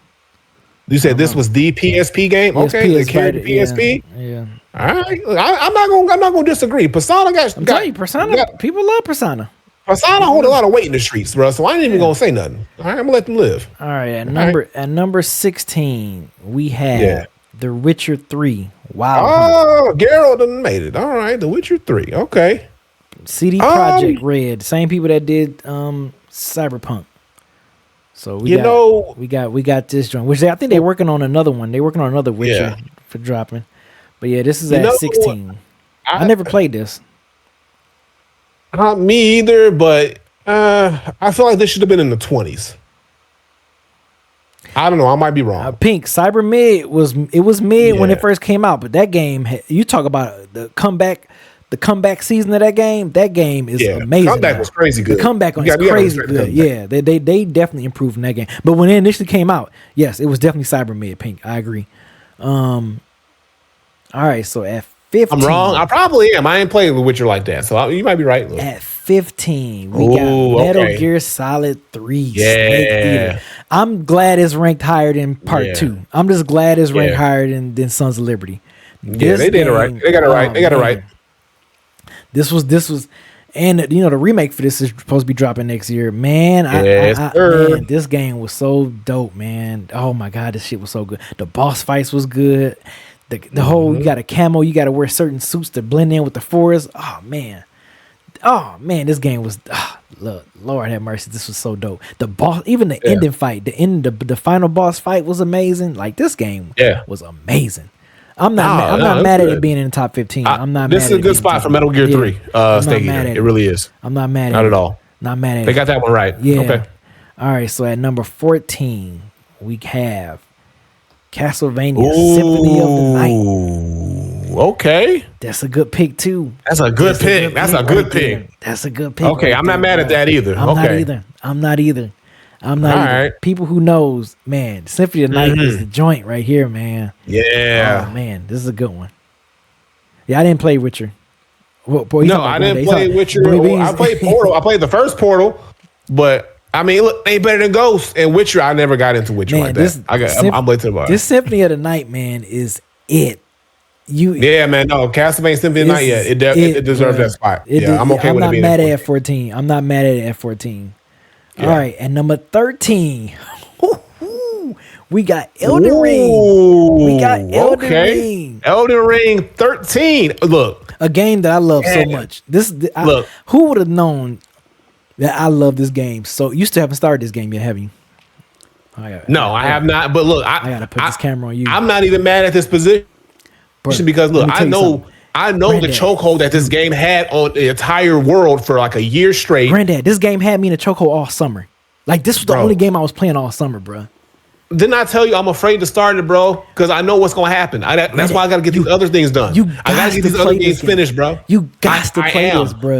You said this was the PSP game? Okay, they carried the PSP. Yeah. All right. I'm not gonna disagree. Persona Persona. People love Persona. Persona hold a lot of weight in the streets, bro. So I ain't even gonna say nothing. All right, I'm gonna let them live. All right. At number 16, we have The Witcher 3. Wow. Oh, Geralt done made it. All right, The Witcher 3. Okay. CD Projekt Red, same people that did Cyberpunk. So we got this joint, which I think they're working on another one. They're working on another Witcher for dropping. But yeah, this is at 16. I never played this. Not me either, but I feel like this should have been in the 20s. I don't know. I might be wrong. Pink Cyber Mid was mid when it first came out, but that game, you talk about the comeback season of that game. That game is amazing. The comeback was crazy good. The comeback was crazy good. Yeah, they definitely improved in that game. But when it initially came out, yes, it was definitely Cyber Mid. Pink, I agree. All right, so at 15, I'm wrong. I probably am. I ain't playing The Witcher like that, so you might be right. At 15, we got Metal Gear Solid 3. Yeah, I'm glad it's ranked higher than Part 2. I'm just glad it's ranked higher than Sons of Liberty. Yeah, they did it right. They got it right. They got it right. This was, And the remake for this is supposed to be dropping next year. Man, man, this game was so dope, man. Oh my god, this shit was so good. The boss fights was good. The whole, you got a camo, you got to wear certain suits to blend in with the forest. Oh man, this game was. Look, Lord have mercy, this was so dope. The boss, even the ending fight, the final boss fight was amazing. Like this game, was amazing. I'm not mad at it being in the top 15. I'm not. This is a good spot for Metal Gear 3. Stay here. It really is. I'm not mad at it. Not at all. Not mad at it. They got that one right. Yeah. Okay. All right. So at number 14, we have Castlevania Symphony of the Night. Okay. That's a good pick too. That's a good pick. That's a good pick. That's a good pick. Okay, I'm not mad at that either. I'm not either. All right. People who knows, man, Symphony of the Night is the joint right here, man. Yeah. Oh man, this is a good one. Yeah, I didn't play Witcher. No, I didn't play Witcher. I played Portal. I played the first Portal, but I mean, look, ain't better than Ghost and Witcher. I never got into Witcher like that. I'm late to the bar. This Symphony of the Night, man, is it. Man, no, Castlevania Symphony of the Night, it deserves that spot. I'm okay with it being I'm not mad at 14. I'm not mad at it at 14. Yeah. All right, and number 13, we got Elden Ring. We got Elden Ring. Elden Ring 13. Look, a game that I love so much. Who would have known that I love this game? So you still haven't started this game yet, have you? I have not. But look, I gotta put this camera on you. I'm not even mad at this position because look, I know the chokehold that this game had on the entire world for like a year straight. Granddad, this game had me in a chokehold all summer. Like this was the only game I was playing all summer, bro. Didn't I tell you I'm afraid to start it, bro? Because I know what's gonna happen. That's why I gotta get these other things done. I gotta get these other games finished, bro. You got to play this, bro.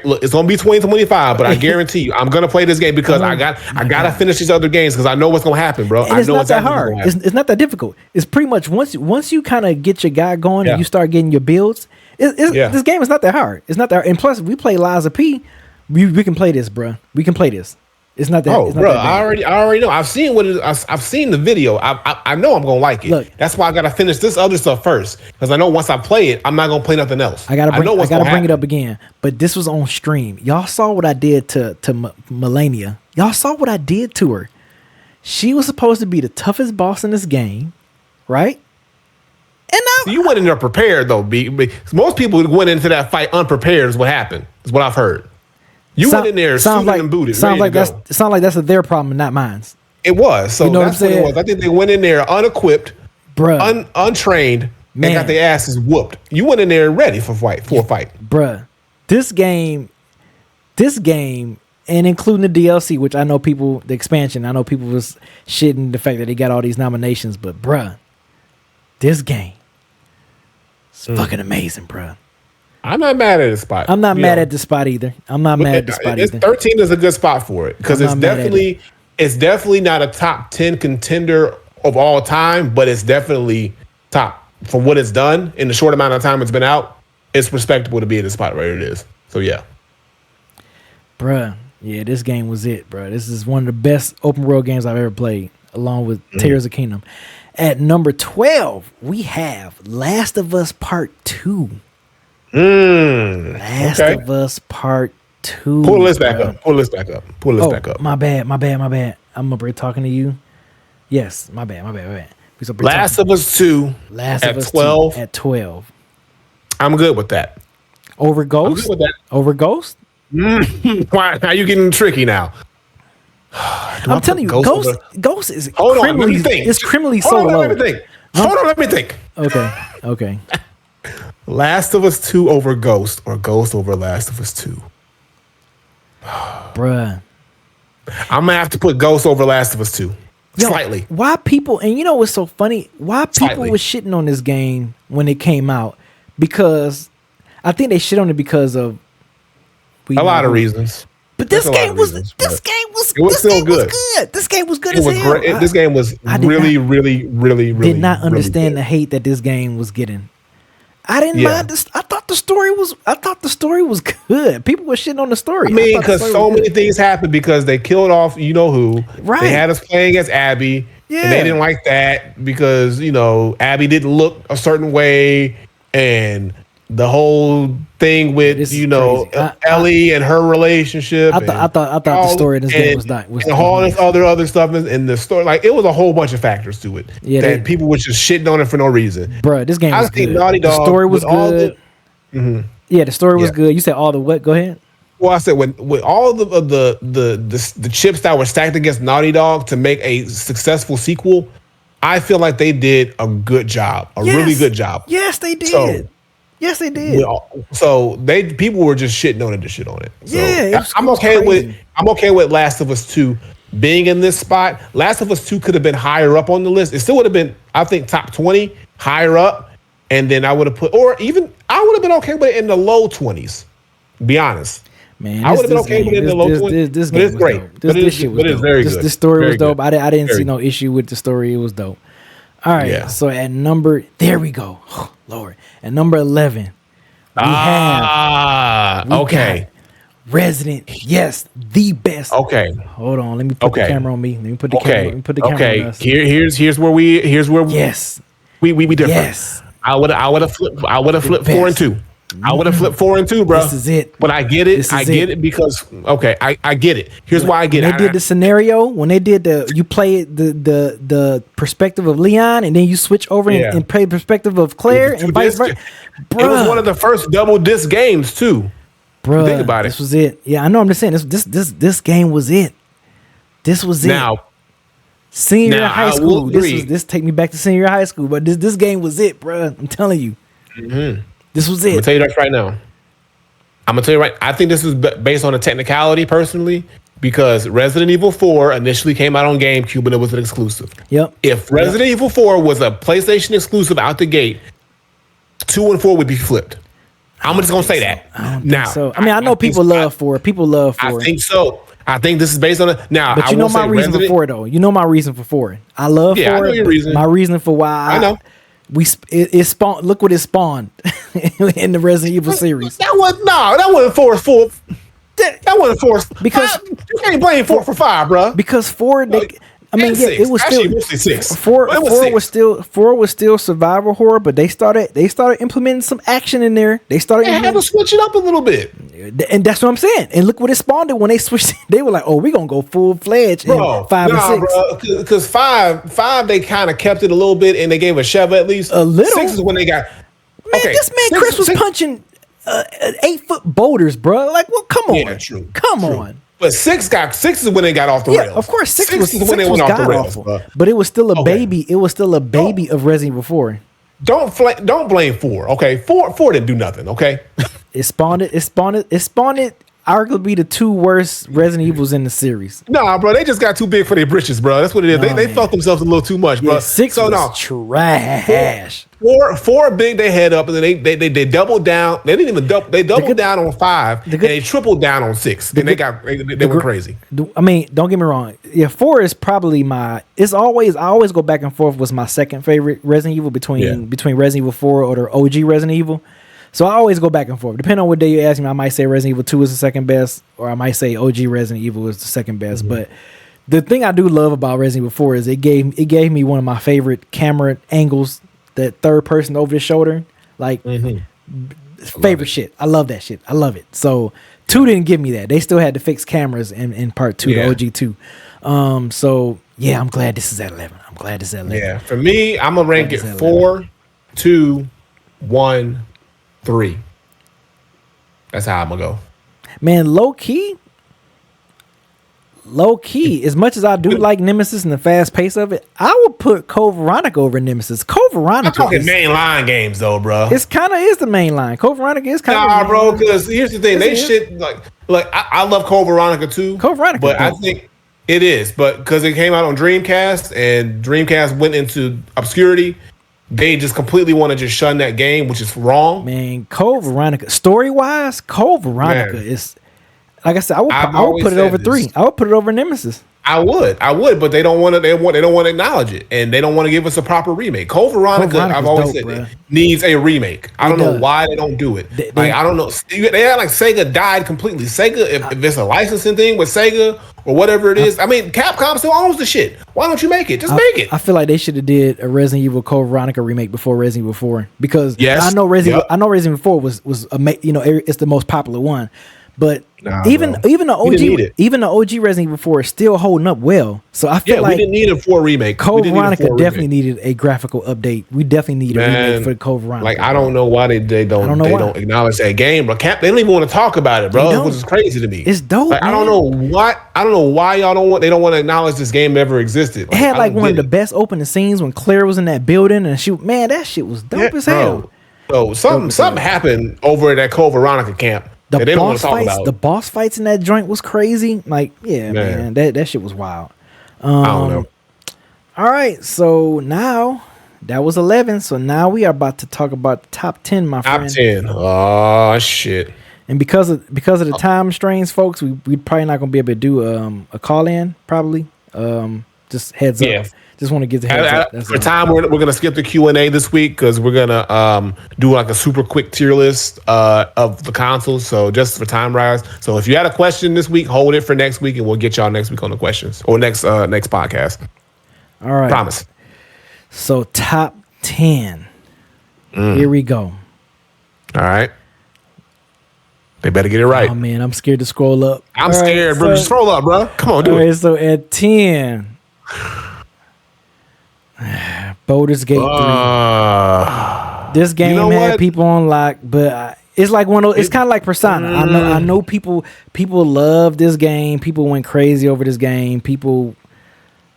Look, it's gonna be 2025, but I guarantee you, I'm gonna play this game because I gotta finish these other games because I know what's gonna happen, bro. And it's not that hard. It's not that difficult. It's pretty much once you kind of get your guy going and you start getting your builds. This game is not that hard. It's not that hard. And plus, we play Liza P. We can play this, bro. We can play this. It's not that. Oh, bro, I already know. I've seen I've seen the video. I know I'm gonna like it. Look, that's why I gotta finish this other stuff first because I know once I play it, I'm not gonna play nothing else. I gotta bring it up again. But this was on stream. Y'all saw what I did to Melania. Y'all saw what I did to her. She was supposed to be the toughest boss in this game, right? And so you went in there prepared though, B. Most people who went into that fight unprepared is what happened. Is what I've heard. You went in there suited and booted. Sounds like that's their problem, not mine. It was. So that's what it was. I think they went in there unequipped, untrained, and got their asses whooped. You went in there ready for a fight. Bruh. This game, and including the DLC, which I know the expansion, I know people was shitting the fact that they got all these nominations, but bruh, this game is fucking amazing, bruh. I'm not mad at the spot. I'm not mad at the spot either. 13 is a good spot for it because it's definitely not a top 10 contender of all time, but it's definitely top for what it's done in the short amount of time it's been out. It's respectable to be in the spot where it is. So yeah, bruh. Yeah, this game was it, bruh. This is one of the best open world games I've ever played, along with Tears of Kingdom. At number 12, we have Last of Us Part 2. Last of Us Part 2. Pull this back up. Pull this back up. My bad. I'm up here talking to you. Yes, my bad. Last of Us 2 at 12. At 12. I'm good with that. Over Ghost? Over Ghost? Why? How you getting tricky now? I'm telling you, Ghost is criminally so low. Hold on, let me think. Okay. Last of Us 2 over Ghost or Ghost over Last of Us 2? Bruh. I'm going to have to put Ghost over Last of Us 2. Slightly. Why people, and you know what's so funny? Why people were shitting on this game when it came out? Because I think they shit on it because of a lot of reasons. But this game was good. This game was good as hell. This game was really did not understand the hate that this game was getting. I didn't mind this. I thought the story was good. People were shitting on the story. I mean, because so many things happened because they killed off you know who. Right. They had us playing as Abby. Yeah. And they didn't like that because, Abby didn't look a certain way and the whole thing with Ellie and her relationship. I thought the story in this game was all this other stuff in the story. Like it was a whole bunch of factors to it that people were just shitting on it for no reason. Bro, this game was good. Naughty Dog, the story was good. Yeah, the story was good. You said all the what? Go ahead. Well, I said with all the chips that were stacked against Naughty Dog to make a successful sequel, I feel like they did a good job, really good job. Yes, they did. Yes, they did. So people were just shitting on it. So yeah, I'm okay with Last of Us 2 being in this spot. Last of Us 2 could have been higher up on the list. It still would have been, I think, top 20, higher up, and then I would have I would have been okay with it in the low 20s. Be honest. Man, I would have been okay with it in the low 20s. This game was great. This shit was dope. Very good. This story was dope. Good. I didn't see no issue with the story. It was dope. All right, so at number, there we go. Oh, Lord. At number 11, we got Resident, yes, the best. Okay. Hold on, let me put the camera on me. Let me put the camera on us. Here's where we yes. We different. Yes. I would have flipped 4 and 2. I would have flipped 4 and 2, bro. This is it. But I get it. I get it because I get it. Here's why I get it. They did the scenario when they did you play the perspective of Leon and then you switch over and play the perspective of Claire and vice versa. It was one of the first double disc games too. Bro, think about this was it. Yeah, I know. I'm just saying this game was it. This was it. Now, senior year of high school. This take me back to senior year of high school. But this game was it, bro. I'm telling you. Mm-hmm. This was it. I'm gonna tell you that right now. I'm gonna tell you right. I think this is based on a technicality, personally, because Resident Evil 4 initially came out on GameCube and it was an exclusive. Yep. If Resident Evil 4 was a PlayStation exclusive out the gate, 2 and 4 would be flipped. I'm just gonna say that. I mean, I know people love 4. People love 4. I think so. I think this is based on it. Now, but you know my reason for 4, though. You know my reason for 4. I love 4. I know your reason. My reason for why I know. It spawned. Look what it spawned in the Resident Evil series. That wasn't 4. That wasn't 4 because you can't blame 4 for 5, bro. Because 4, it was actually, still 6. 4 was still survival horror, but they started implementing some action in there. They had to switch it up a little bit, and that's what I'm saying. And look what it spawned when they switched. They were like, "Oh, we're gonna go full fledged in 5 and 6." Because 5 they kind of kept it a little bit, and they gave a shove at least. A little. 6 is when they got. Man, this man Chris was punching 8-foot boulders, bro. Like, well, come on, yeah, true. Come on. But 6 is when they got off the rails. Of course, 6 was when they went off the rails. But it was still a baby. It was still a baby of Resident Evil 4. Don't blame 4. Okay, 4 didn't do nothing. Okay, it spawned arguably the 2 worst Resident Evils in the series. Nah, bro, they just got too big for their britches, bro. That's what it is. They felt themselves a little too much, bro. 6 was trash. 4 big they head up, and then they doubled down. They didn't even double. They doubled down on 5, and they tripled down on 6. Then they went crazy. I mean, don't get me wrong. Yeah, 4 is probably I always go back and forth. Was my second favorite Resident Evil between Resident Evil 4 or the OG Resident Evil. So I always go back and forth. Depending on what day you ask me, I might say Resident Evil 2 is the second best, or I might say OG Resident Evil is the second best. Mm-hmm. But the thing I do love about Resident Evil 4 is it gave me one of my favorite camera angles, that third person over the shoulder. Like, favorite shit. I love that shit. I love it. So 2 didn't give me that. They still had to fix cameras in part 2, the OG 2. So yeah, I'm glad this is at 11. I'm glad this is at 11. Yeah, for me, I'm gonna rank it 4, 2, 1, 3. That's how I'm gonna go. Man, low key. As much as I do like Nemesis and the fast pace of it, I would put Code Veronica over Nemesis. Code Veronica. I'm talking mainline games though, bro. It's kind of is the main line. Code Veronica is kind of. Nah, bro. Because here's the thing, I love Code Veronica too. Code Veronica, but I think it is, but because it came out on Dreamcast and Dreamcast went into obscurity. They just completely want to just shun that game, which is wrong. Man, Code Veronica, story-wise, Code Veronica is, like I said, I would put it over 3. I would put it over Nemesis. I would, but they don't want to. They don't want to acknowledge it, and they don't want to give us a proper remake. Code Veronica, I've always said, it needs a remake. I don't know why they don't do it. I don't know. They act like Sega died completely. Sega, if it's a licensing thing with Sega or whatever it is. I mean, Capcom still owns the shit. Why don't you make it? Just make it. I feel like they should have did a Resident Evil Code Veronica remake before Resident Evil 4 because Yes. I know Resident Evil 4 was it's the most popular one. But even the OG Resident Evil 4 is still holding up well. So I feel like we didn't need a 4 remake. Code Veronica definitely needed a graphical update. We definitely need a remake for Code Veronica. Like I don't know why they don't acknowledge that game, bro. They don't even want to talk about it, bro. Which is crazy to me. It's dope. Like, I don't know why y'all don't want to acknowledge this game ever existed. Like, it had like one of the best opening scenes when Claire was in that building and that shit was dope as hell. So something happened over at that Code Veronica camp. The boss fights in that joint was crazy. Like, yeah, man, that shit was wild. I don't know. All right, so now that was 11. So now we are about to talk about the top 10, my friend. Top 10. Oh shit. And because of the time strains, folks, we probably not gonna be able to do a call in. Probably. Just heads up. Just want to give the heads up. For time, we're gonna skip the Q&A this week because we're gonna do like a super quick tier list of the consoles. So just for time rise. So if you had a question this week, hold it for next week, and we'll get y'all next week on the questions or next podcast. All right. Promise. So top 10. Here we go. All right. They better get it right. Oh man, I'm scared to scroll up. I'm scared, bro. Just scroll up, bro. Come on, do it. So at 10. Baldur's Gate 3. This game had people on lock, but it's like one of those, it's kind of like Persona. I know people love this game. People went crazy over this game. People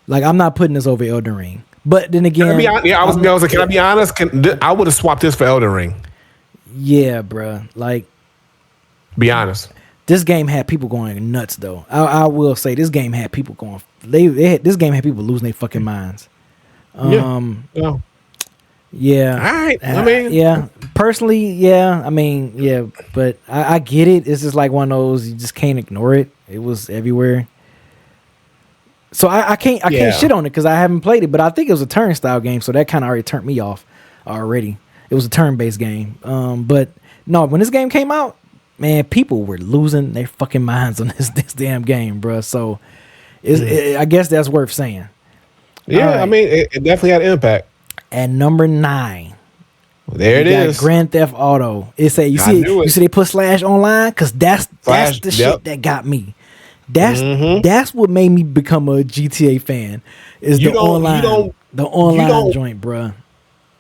like I'm not putting this over Elden Ring. But then again, can I be honest? I would have swapped this for Elden Ring. Yeah, bruh. Like, be honest. This game had people going nuts, though. I will say this game had people going. This game had people losing their fucking minds. Yeah. All right. Personally, yeah. I mean, yeah. But I get it. It's just like one of those you just can't ignore it. It was everywhere. So I can't shit on it because I haven't played it. But I think it was a turn style game, so that kind of already turned me off. Already, it was a turn based game. But no, when this game came out, man, people were losing their fucking minds on this damn game, bro. So I guess that's worth saying. Yeah, right. I mean, it definitely had impact. At number 9, there it is. Grand Theft Auto. You see they put slash online because that's the shit that got me. That's what made me become a GTA fan. Is the online joint, bruh.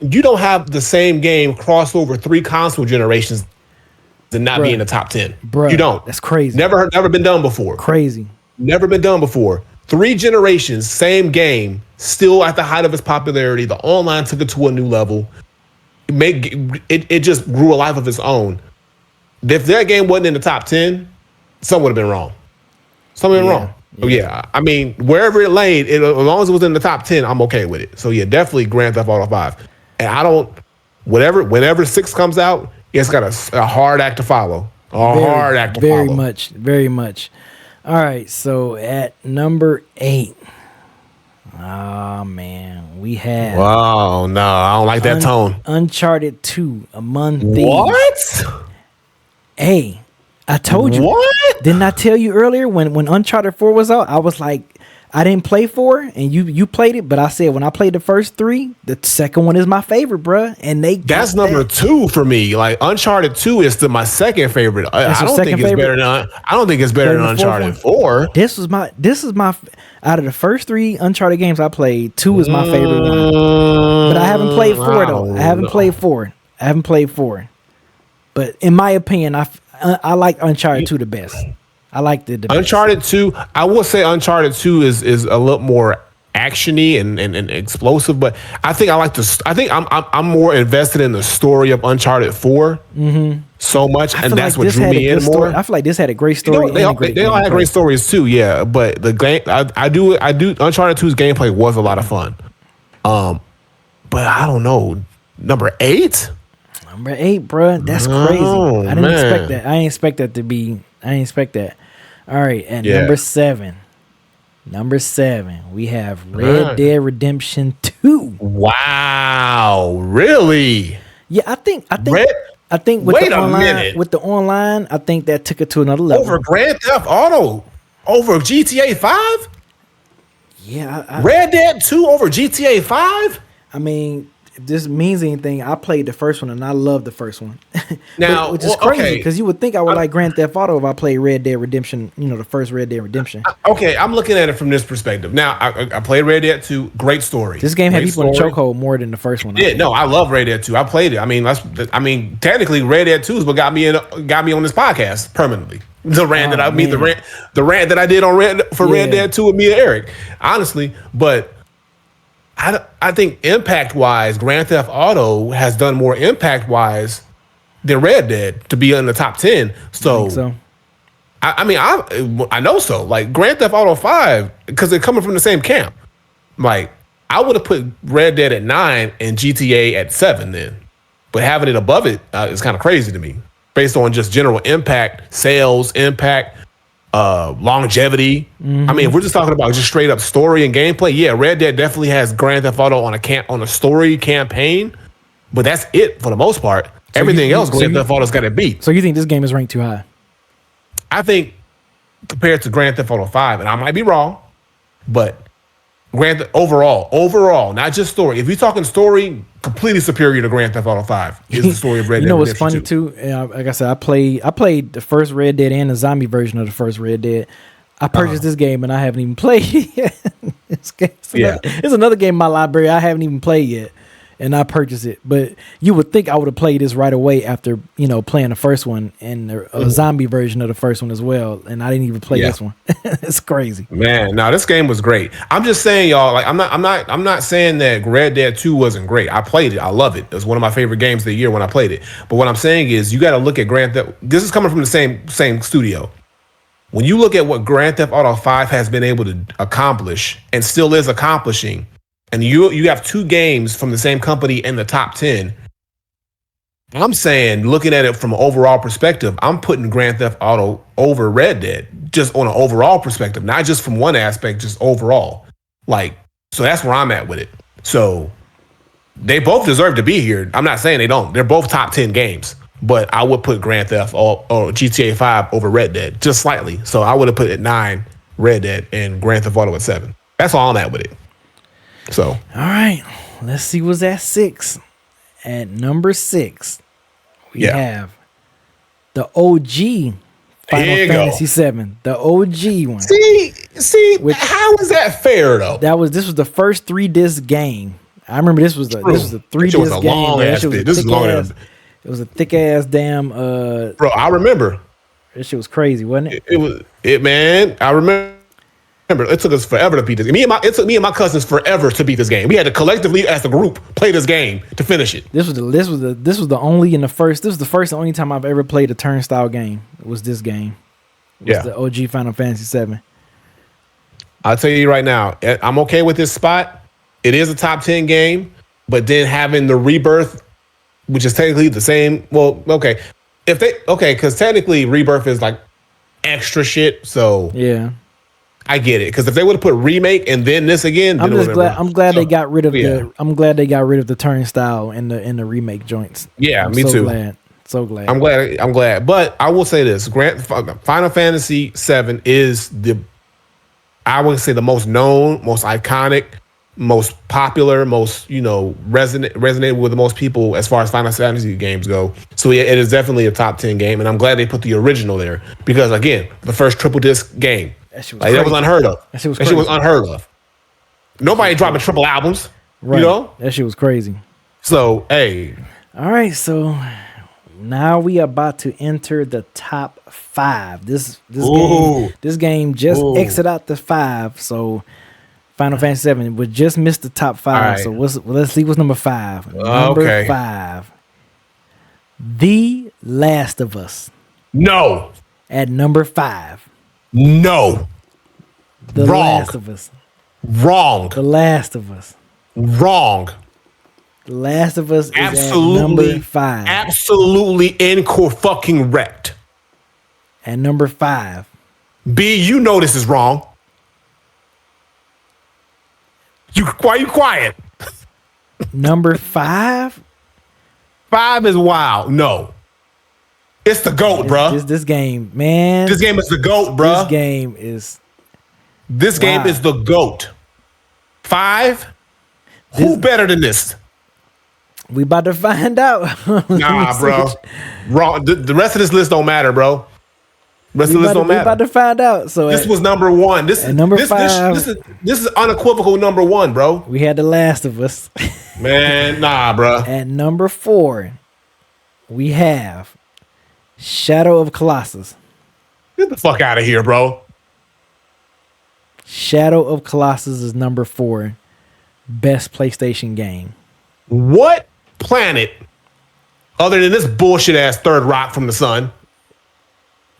You don't have the same game cross over 3 console generations and not be in the top 10. Bruh, you don't. That's crazy. Never been done before. Crazy. Never been done before. 3 generations, same game, still at the height of its popularity. The online took it to a new level. It just grew a life of its own. If that game wasn't in the top 10, something would have been wrong. Something wrong. Yeah. I mean, wherever it laid, as long as it was in the top 10, I'm okay with it. So yeah, definitely Grand Theft Auto 5. And whenever 6 comes out, it's got a hard act to follow. Hard act to follow. Very much. All right, so at number 8. Oh man, we have. Wow, no, I don't like that tone. Uncharted 2, Among Thieves. What? Hey, I told you. What? Didn't I tell you earlier when Uncharted 4 was out? I was like, I didn't play 4, and you played it, but I said when I played the first 3, the second one is my favorite, bruh. And that's number 2 for me. Like Uncharted 2 is my second favorite. I don't think it's better than Uncharted 4. This is my out of the first 3 Uncharted games I played, 2 is my favorite one. But I haven't played 4 though. I haven't played 4. But in my opinion, I like Uncharted 2 the best. I like the Uncharted 2. I will say Uncharted 2 is a little more actiony and explosive, but I think I'm more invested in the story of Uncharted 4 so much, and that's what drew me in more. I feel like this had a great story. They all had great stories too, yeah. But the game, I do Uncharted 2's gameplay was a lot of fun. But I don't know, number 8. Number 8, bro. That's crazy. I didn't expect that. I didn't expect that. All right, and number 7. Number 7, we have Red Dead Redemption 2. Wow, really? Yeah, I think with the online, I think that took it to another level. Over Grand Theft Auto. over GTA 5? Yeah, Red Dead 2 over GTA 5? I mean, if this means anything, I played the first one and I love the first one. Now, which is crazy okay. because you would think I would like Grand Theft Auto if I played Red Dead Redemption, the first Red Dead Redemption. Okay, I'm looking at it from this perspective. Now, I played Red Dead 2. Great story. This game had Great people in story. the chokehold more than the first one. Yeah, no, I love Red Dead 2. I played it. I mean, technically, Red Dead 2 is what got me on this podcast permanently. The rant that that I did on Red Dead 2 with me and Eric, honestly. But I think impact wise, Grand Theft Auto has done more impact wise than Red Dead to be in the top 10. So. I know so. Like Grand Theft Auto 5, because they're coming from the same camp. Like I would have put Red Dead at 9 and GTA at 7 then, but having it above it is kind of crazy to me, based on just general impact, sales impact, longevity. Mm-hmm. I mean, if we're just talking about just straight up story and gameplay, yeah, Red Dead definitely has Grand Theft Auto on a story campaign, but that's it for the most part. Everything else, Grand Theft Auto's got it beat. So you think this game is ranked too high? I think compared to Grand Theft Auto 5, and I might be wrong, but overall, not just story. If you're talking story, completely superior to Grand Theft Auto 5 is the story of Red Dead. You know what's funny 2. too? Like I said, I played the first Red Dead and the zombie version of the first Red Dead. I purchased this game and I haven't even played it yet. It's another game in my library I haven't even played yet. And I purchased it, but you would think I would have played this right away after playing the first one and a zombie version of the first one as well, and I didn't even play this one. It's crazy, man. No, this game was great. I'm just saying, y'all. Like, I'm not saying that Red Dead 2 wasn't great. I played it. I love it. It was one of my favorite games of the year when I played it. But what I'm saying is, you got to look at Grand Theft. This is coming from the same studio. When you look at what Grand Theft Auto 5 has been able to accomplish and still is accomplishing. And you have two games from the same company in the top 10. I'm saying, looking at it from an overall perspective, I'm putting Grand Theft Auto over Red Dead, just on an overall perspective, not just from one aspect, just overall. Like, so that's where I'm at with it. So they both deserve to be here. I'm not saying they don't. They're both top 10 games, but I would put Grand Theft or GTA 5 over Red Dead, just slightly. So I would have put it at 9, Red Dead, and Grand Theft Auto at 7. That's all I'm at with it. So, all right, let's see what's at 6. At number 6, we have the OG Final Fantasy 7, the OG one. See, how is that fair though? This was the first 3-disc game. I remember this was the 3-disc game. It was a thick ass damn. Bro, I remember. This shit was crazy, wasn't it? Man. I remember. It took us forever to beat this. It took me and my cousins forever to beat this game. We had to collectively, as a group, play this game to finish it. This was the first and only time I've ever played a turnstile game. It was this game. It was the OG Final Fantasy 7. I'll tell you right now, I'm okay with this spot. It is a top 10 game, but then having the Rebirth, which is technically the same. Well, okay, because technically Rebirth is like extra shit. So yeah. I get it, because if they would have put remake and then this again, I'm glad they got rid of the turnstile in the remake joints. Yeah, I'm me too. So glad. I'm glad. But I will say this: Final Fantasy VII is I would say the most known, most iconic, most popular, most resonated with the most people as far as Final Fantasy games go. So it is definitely a top 10 game, and I'm glad they put the original there, because again, the first triple disc game. That was unheard of. That shit was unheard of. Nobody dropping triple albums. Right. That shit was crazy. So, hey. All right, so now we are about to enter the top 5. This game just exited out the 5. So Final Fantasy 7 would just miss the top 5. Right. So let's see what's number 5. Number 5. The Last of Us. No. At number 5. No. The Last of Us. Wrong. The Last of Us. Wrong. The Last of Us is at number 5. Absolutely fucking wrecked. At number 5. B, you know this is wrong. Why are you quiet? Number 5? 5 is wild. No. It's the GOAT, bro. This game, man. This game is the GOAT, bro. This game is. This game is the GOAT. 5. Who better than this? We about to find out. Nah, bro. Wrong. The rest of this list don't matter, bro. Rest of the list don't matter. We about to find out. So this was number 1. This is number 5. This is unequivocal number 1, bro. We had The Last of Us. Man, nah, bro. At number 4, we have Shadow of Colossus. Get the fuck out of here, bro. Shadow of Colossus is number 4. Best PlayStation game. What planet, other than this bullshit ass third rock from the sun,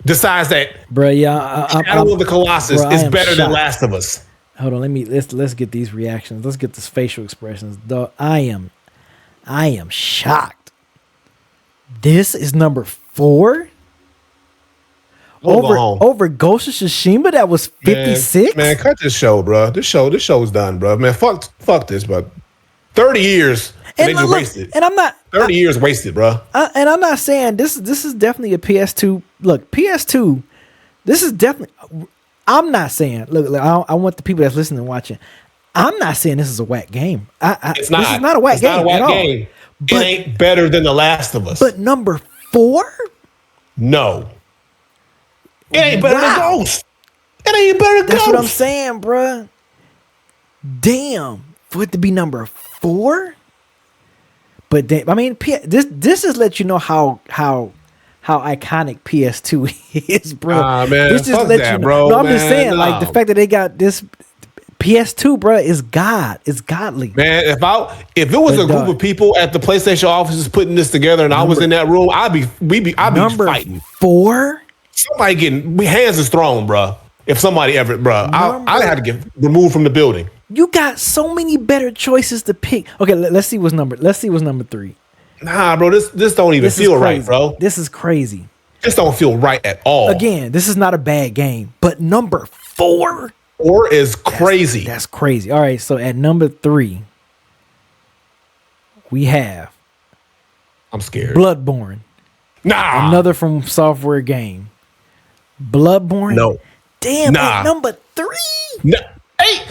decides that Shadow of the Colossus is better than Last of Us? Hold on, let's get these reactions. Let's get this facial expressions. I am shocked. This is number 4 over Ghost of Tsushima. That was 56. Man, cut this show, bro. This show's done, bro. Man, fuck this, bro. 30 years and look, wasted. And I'm not 30 years wasted, bro. And I'm not saying this is definitely a PS2. Look, PS2. This is definitely. I'm not saying. Look, I want the people that's listening and watching. I'm not saying this is a whack game. It's not. This is not a whack game. Not a whack game. But, it ain't better than The Last of Us. But number 4? No. It ain't better than Ghost. It ain't better than Ghost. That's what I'm saying, bruh. Damn. For it to be number 4? But I mean, this is let you know how iconic PS2 is, bro. Man, this just let you know. Bro. No, I'm just saying, like the fact that they got this PS2, bro, is God. It's godly. Man, if it was a group of people at the PlayStation offices putting this together, and I was in that room, I'd be fighting. 4. Somebody getting hands is thrown, bro. If somebody ever, bro, I had to get removed from the building. You got so many better choices to pick. Okay, let's see what's number 3. Nah, bro, this don't even feel right, bro. This is crazy. This don't feel right at all. Again, this is not a bad game, but number 4. 4 is crazy. That's crazy. All right, so at number 3, we have. I'm scared. Bloodborne. Nah. Another From Software game. Bloodborne. No. Damn. Nah. At number 3. No. Hey,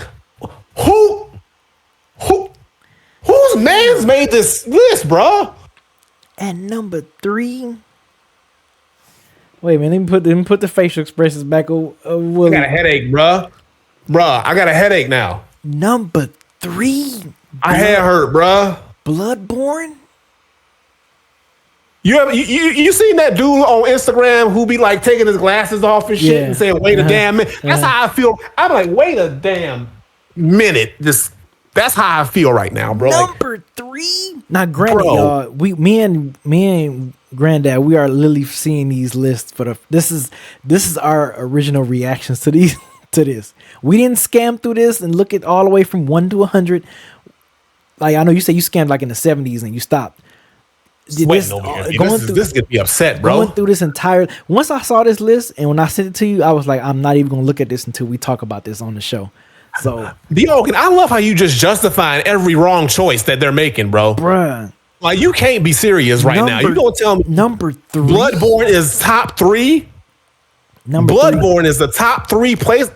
whose man's made this list, bro? At number 3. Wait a minute, let me put the facial expressions back. I got a headache, bro. I got a headache now. Number 3. My head hurt, bro. Bloodborne. You seen that dude on Instagram who be like taking his glasses off and shit and saying, "Wait a damn minute." That's how I feel. I'm like, wait a damn minute. That's how I feel right now, bro. Number 3. Now, granted, me and Granddad, we are literally seeing these lists for this is our original reactions to these to this. We didn't scam through this and look at all the way from 1 to 100. Like, I know you say you scammed like in the 70s and you stopped. This gonna be upset, bro. Going through this entire. Once I saw this list and when I sent it to you, I was like, I'm not even gonna look at this until we talk about this on the show. So, I love how you just justifying every wrong choice that they're making, bro. Bruh. Like, you can't be serious right now. You gonna tell me number 3? Bloodborne is top 3? Bloodborne is the top 3 place.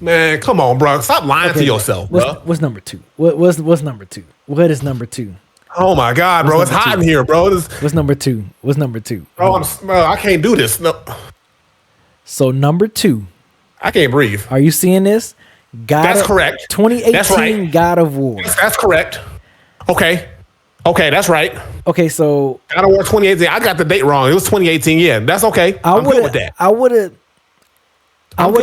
Man, come on, bro. Stop lying to yourself, bro. What's number 2? What's number 2? What is number 2? Oh my God, bro! It's hot in here, bro. What's number 2? Bro, I can't do this. No. So number 2. I can't breathe. Are you seeing this? That's correct. 2018 that's right. God of War. That's correct. Okay, that's right. Okay, so God of War 2018. I got the date wrong. It was 2018. Yeah, that's okay. I'm good with that. I would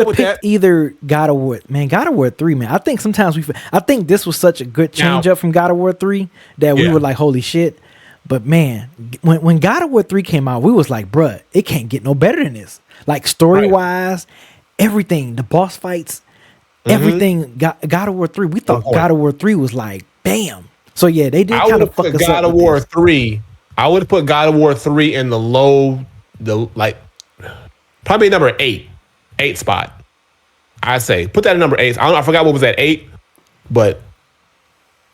have picked either God of War. Man, God of War 3, man. I think sometimes I think this was such a good change up from God of War 3 that we were like, holy shit. But man, when God of War 3 came out, we was like, bruh, it can't get no better than this. Like story-wise, everything, the boss fights, everything. God of War 3, we thought God of War 3 was like, bam. So yeah, they did kind of fuck us up. God of War 3. I would have put God of War 3 in probably number 8 spot. I say put that in number 8. I forgot what was at 8, but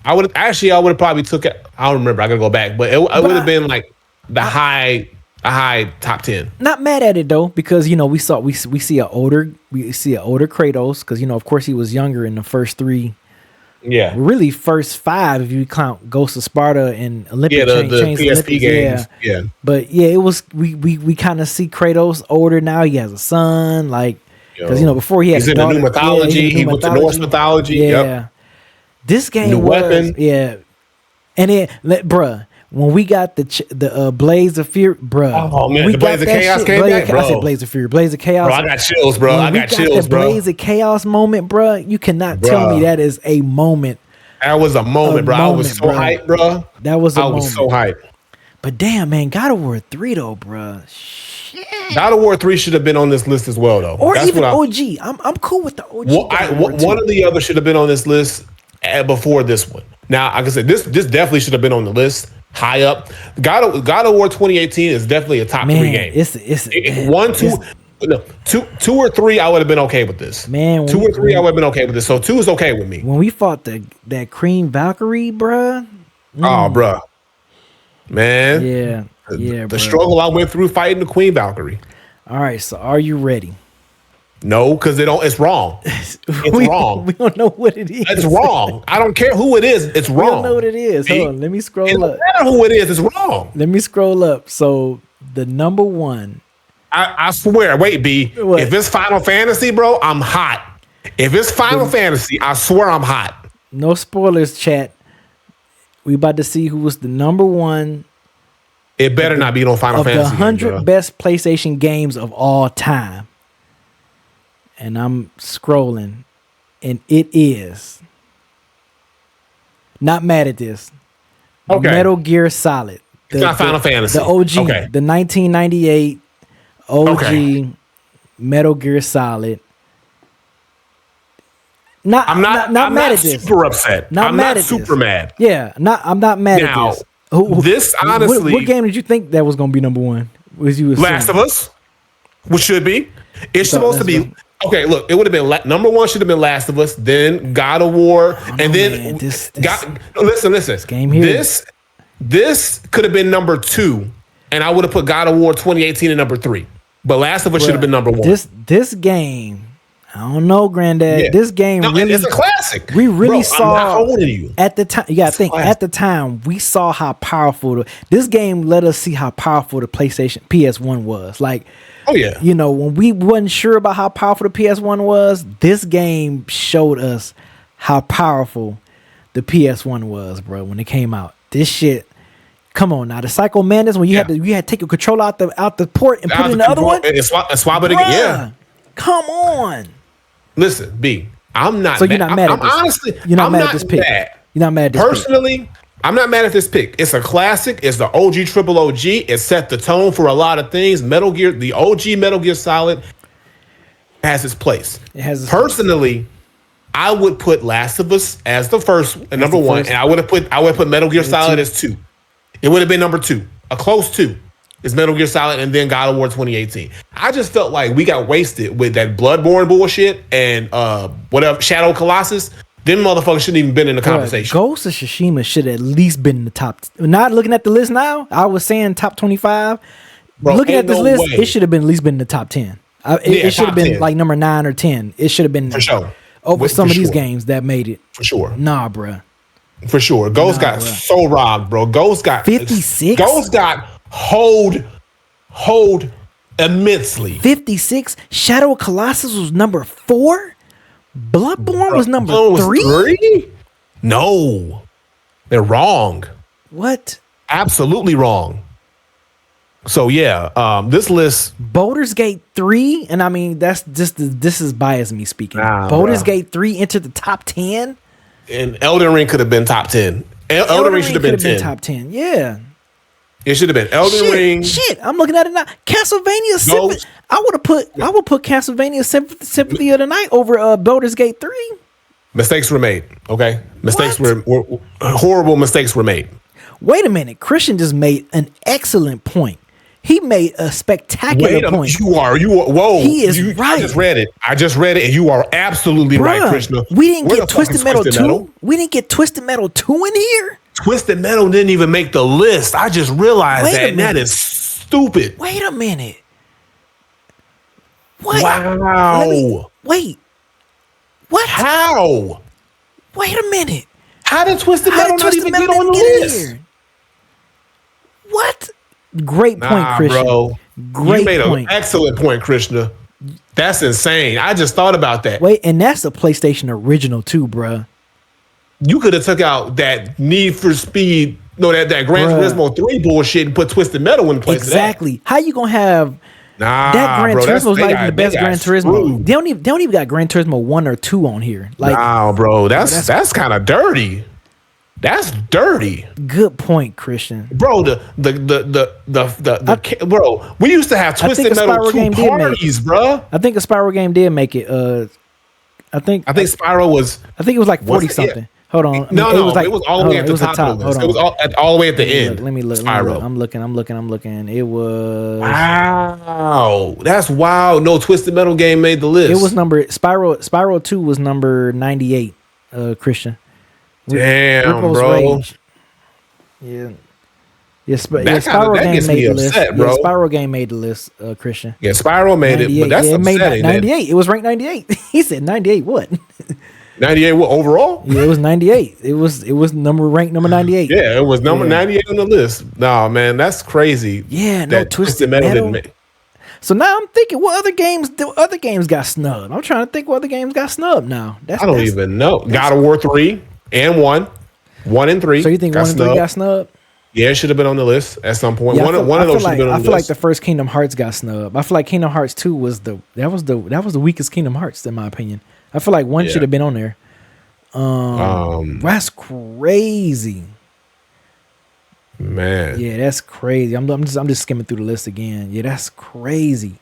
I would have probably took it. I don't remember. I gotta go back, but it would have been like the high a high top 10. Not mad at it though, because we see a older Kratos, because of course he was younger in the first 3. Yeah, really first 5 if you count Ghost of Sparta and Olympic. Yeah, the PSP games. Yeah, but yeah, it was we kind of see Kratos older now. He has a son, like because before he had he's a in daughter. the new mythology. He went to Norse mythology. Yeah, yep. This game new was weapon. Yeah, and then bruh. When we got the Blaze of Fury, bruh. Oh man, the Blaze of Chaos came back, bro. I said Blaze of Fury, Blaze of Chaos. Bro, I got chills, bro. I got chills, bro. The Blaze of Chaos moment, bruh. You cannot tell me that is a moment. That was a moment, bro. I was so hyped, bro. That was a moment. I was so hyped. But damn, man, God of War 3 though, bruh. Shit. God of War 3 should have been on this list as well, though. Or even OG. I'm cool with the OG. One of the others should have been on this list before this one. Now, like I said, this definitely should have been on the list. High up, God of War 2018 is definitely a top 3 game. Two or three, I would have been okay with this. Man, 2 or 3, I would have been okay with this. So 2 is okay with me. When we fought that Cream Valkyrie, bruh. Oh, bruh, man. Yeah, The struggle I went through fighting the Queen Valkyrie. All right, so are you ready? No, because it's wrong. It's wrong. We don't know what it is. It's wrong. I don't care who it is. It's wrong. We don't know what it is. Hold on, let me scroll up. It doesn't matter who it is. It's wrong. Let me scroll up. So the number 1. I swear. Wait, B. What? If it's Final Fantasy, bro, I'm hot. If it's Final Fantasy, I swear I'm hot. No spoilers, chat. We about to see who was the number 1. It better not be no Final Fantasy. Of the 100 best PlayStation games of all time. And I'm scrolling, and it is not mad at this. Okay. Metal Gear Solid. It's not Final Fantasy. The OG, okay. The 1998 OG okay. Metal Gear Solid. I'm not mad at this. Super upset. I'm not super mad. Yeah, I'm not mad at this. This honestly, what game did you think that was going to be number 1? Was you Last of Us? Which should be? It's supposed to be. Okay, look, it would have been number 1 should have been Last of Us, then God of War, and then listen. This game here. This could have been number 2, and I would have put God of War 2018 in number 3. But Last of Us should have been number 1. This game, I don't know, Granddad. Yeah. This game really, it's a classic. We really saw. I'm not holding you. At the time, you gotta think. At the time, we saw how powerful this game let us see how powerful the PlayStation PS1 was. Like. Oh yeah. When we wasn't sure about how powerful the PS1 was, this game showed us how powerful the PS1 was, bro, when it came out. This shit, come on now. The Psycho Madness when you had to take your controller out the port and put it in the other one and swap it again. Yeah. Come on. Listen, B, I'm not So you're not mad at this. Honestly, you're not mad at this pick. You're not mad at this personally. I'm not mad at this pick. It's a classic. It's the OG triple OG. It set the tone for a lot of things. Metal Gear, the OG Metal Gear Solid has its place. It has personally, I would put Last of Us as the first and number 1, and I would have put Metal Gear Solid as 2. It would have been number 2. A close 2 is Metal Gear Solid, and then God of War 2018. I just felt like we got wasted with that Bloodborne bullshit and whatever Shadow Colossus. Them motherfuckers shouldn't even been in the conversation. Ghost of Tsushima should at least been in the top. Not looking at the list now, I was saying top 25. Bro, looking at this list, it should have at least been in the top 10. It should have been 10. Like number 9 or 10. It should have been for sure over some of these games that made it. For sure. Nah, bruh. For sure. Ghost got so robbed, bro. Ghost got 56. Ghost got hold immensely. 56. Shadow of Colossus was number 4. Bloodborne was number 3? No. They're wrong. What? Absolutely wrong. So yeah, this list. Baldur's Gate 3, and I mean this is bias me speaking. Baldur's Gate 3 entered the top 10. And Elden Ring could have been top 10. Elden Ring should have been 10. Top 10. Yeah. It should have been Elden Ring. Shit, I'm looking at it now. Castlevania Symphony. I would put Castlevania Symphony of the Night over Baldur's Gate 3. Mistakes were made. Okay, mistakes were horrible. Mistakes were made. Wait a minute. Christian just made an excellent point. He made a spectacular point. You are. Whoa. He is right. I just read it, and you are absolutely right, Krishna. We didn't get Twisted Metal 2. We didn't get Twisted Metal 2 in here. Twisted Metal didn't even make the list. I just realized that. And that is stupid. Wait a minute. What? Wow. Wait. What? How? Wait a minute. How did Twisted Metal not even get on the list? What? Great point, Christian. Bro. Great you made point. an excellent point, Krishna. That's insane. I just thought about that. Wait, and that's a PlayStation original too, bruh. You could have took out that Need for Speed, that Gran Turismo 3 bullshit and put Twisted Metal in place. Exactly. How you gonna have that Gran Turismo's not even the best Gran Turismo. They don't even got Gran Turismo 1 or 2 on here. Like, nah, bro, that's kind of dirty. That's dirty. Good point, Christian. Bro, bro, we used to have Twisted Metal 2 parties, bro. I think a Spyro game did make it. I think Spyro was. I think it was like 40 something. Hold on. No, it was all the way at the top of the list. It was all the way at the end. Let me look. Spyro. I'm looking. It was. Wow, that's wild. No Twisted Metal game made the list. It was Spyro 2 was number 98. Christian. Damn, bro. Rage. Yeah. Spyro game made the list. Bro. Spyro game made the list, Christian. Yeah, Spyro made it, but that's upsetting. 98. It was ranked 98. He said 98. What? 98 what overall? Yeah, it was 98. It was ranked number 98. Yeah, it was number 98 on the list. Nah, man, that's crazy. Yeah, no, Twisted Metal didn't make. So now I'm thinking, what other games got snubbed? I'm trying to think what other games got snubbed now. I don't even know. God of War 3 and 1 and 3. So you think 1 and 3 got snubbed? Yeah, it should have been on the list at some point. Yeah, one of those should have been on the list. I feel like the first Kingdom Hearts got snubbed. I feel like Kingdom Hearts 2 was the weakest Kingdom Hearts in my opinion. I feel like 1 should have been on there. That's crazy. Man. Yeah, that's crazy. I'm just skimming through the list again. Yeah, that's crazy.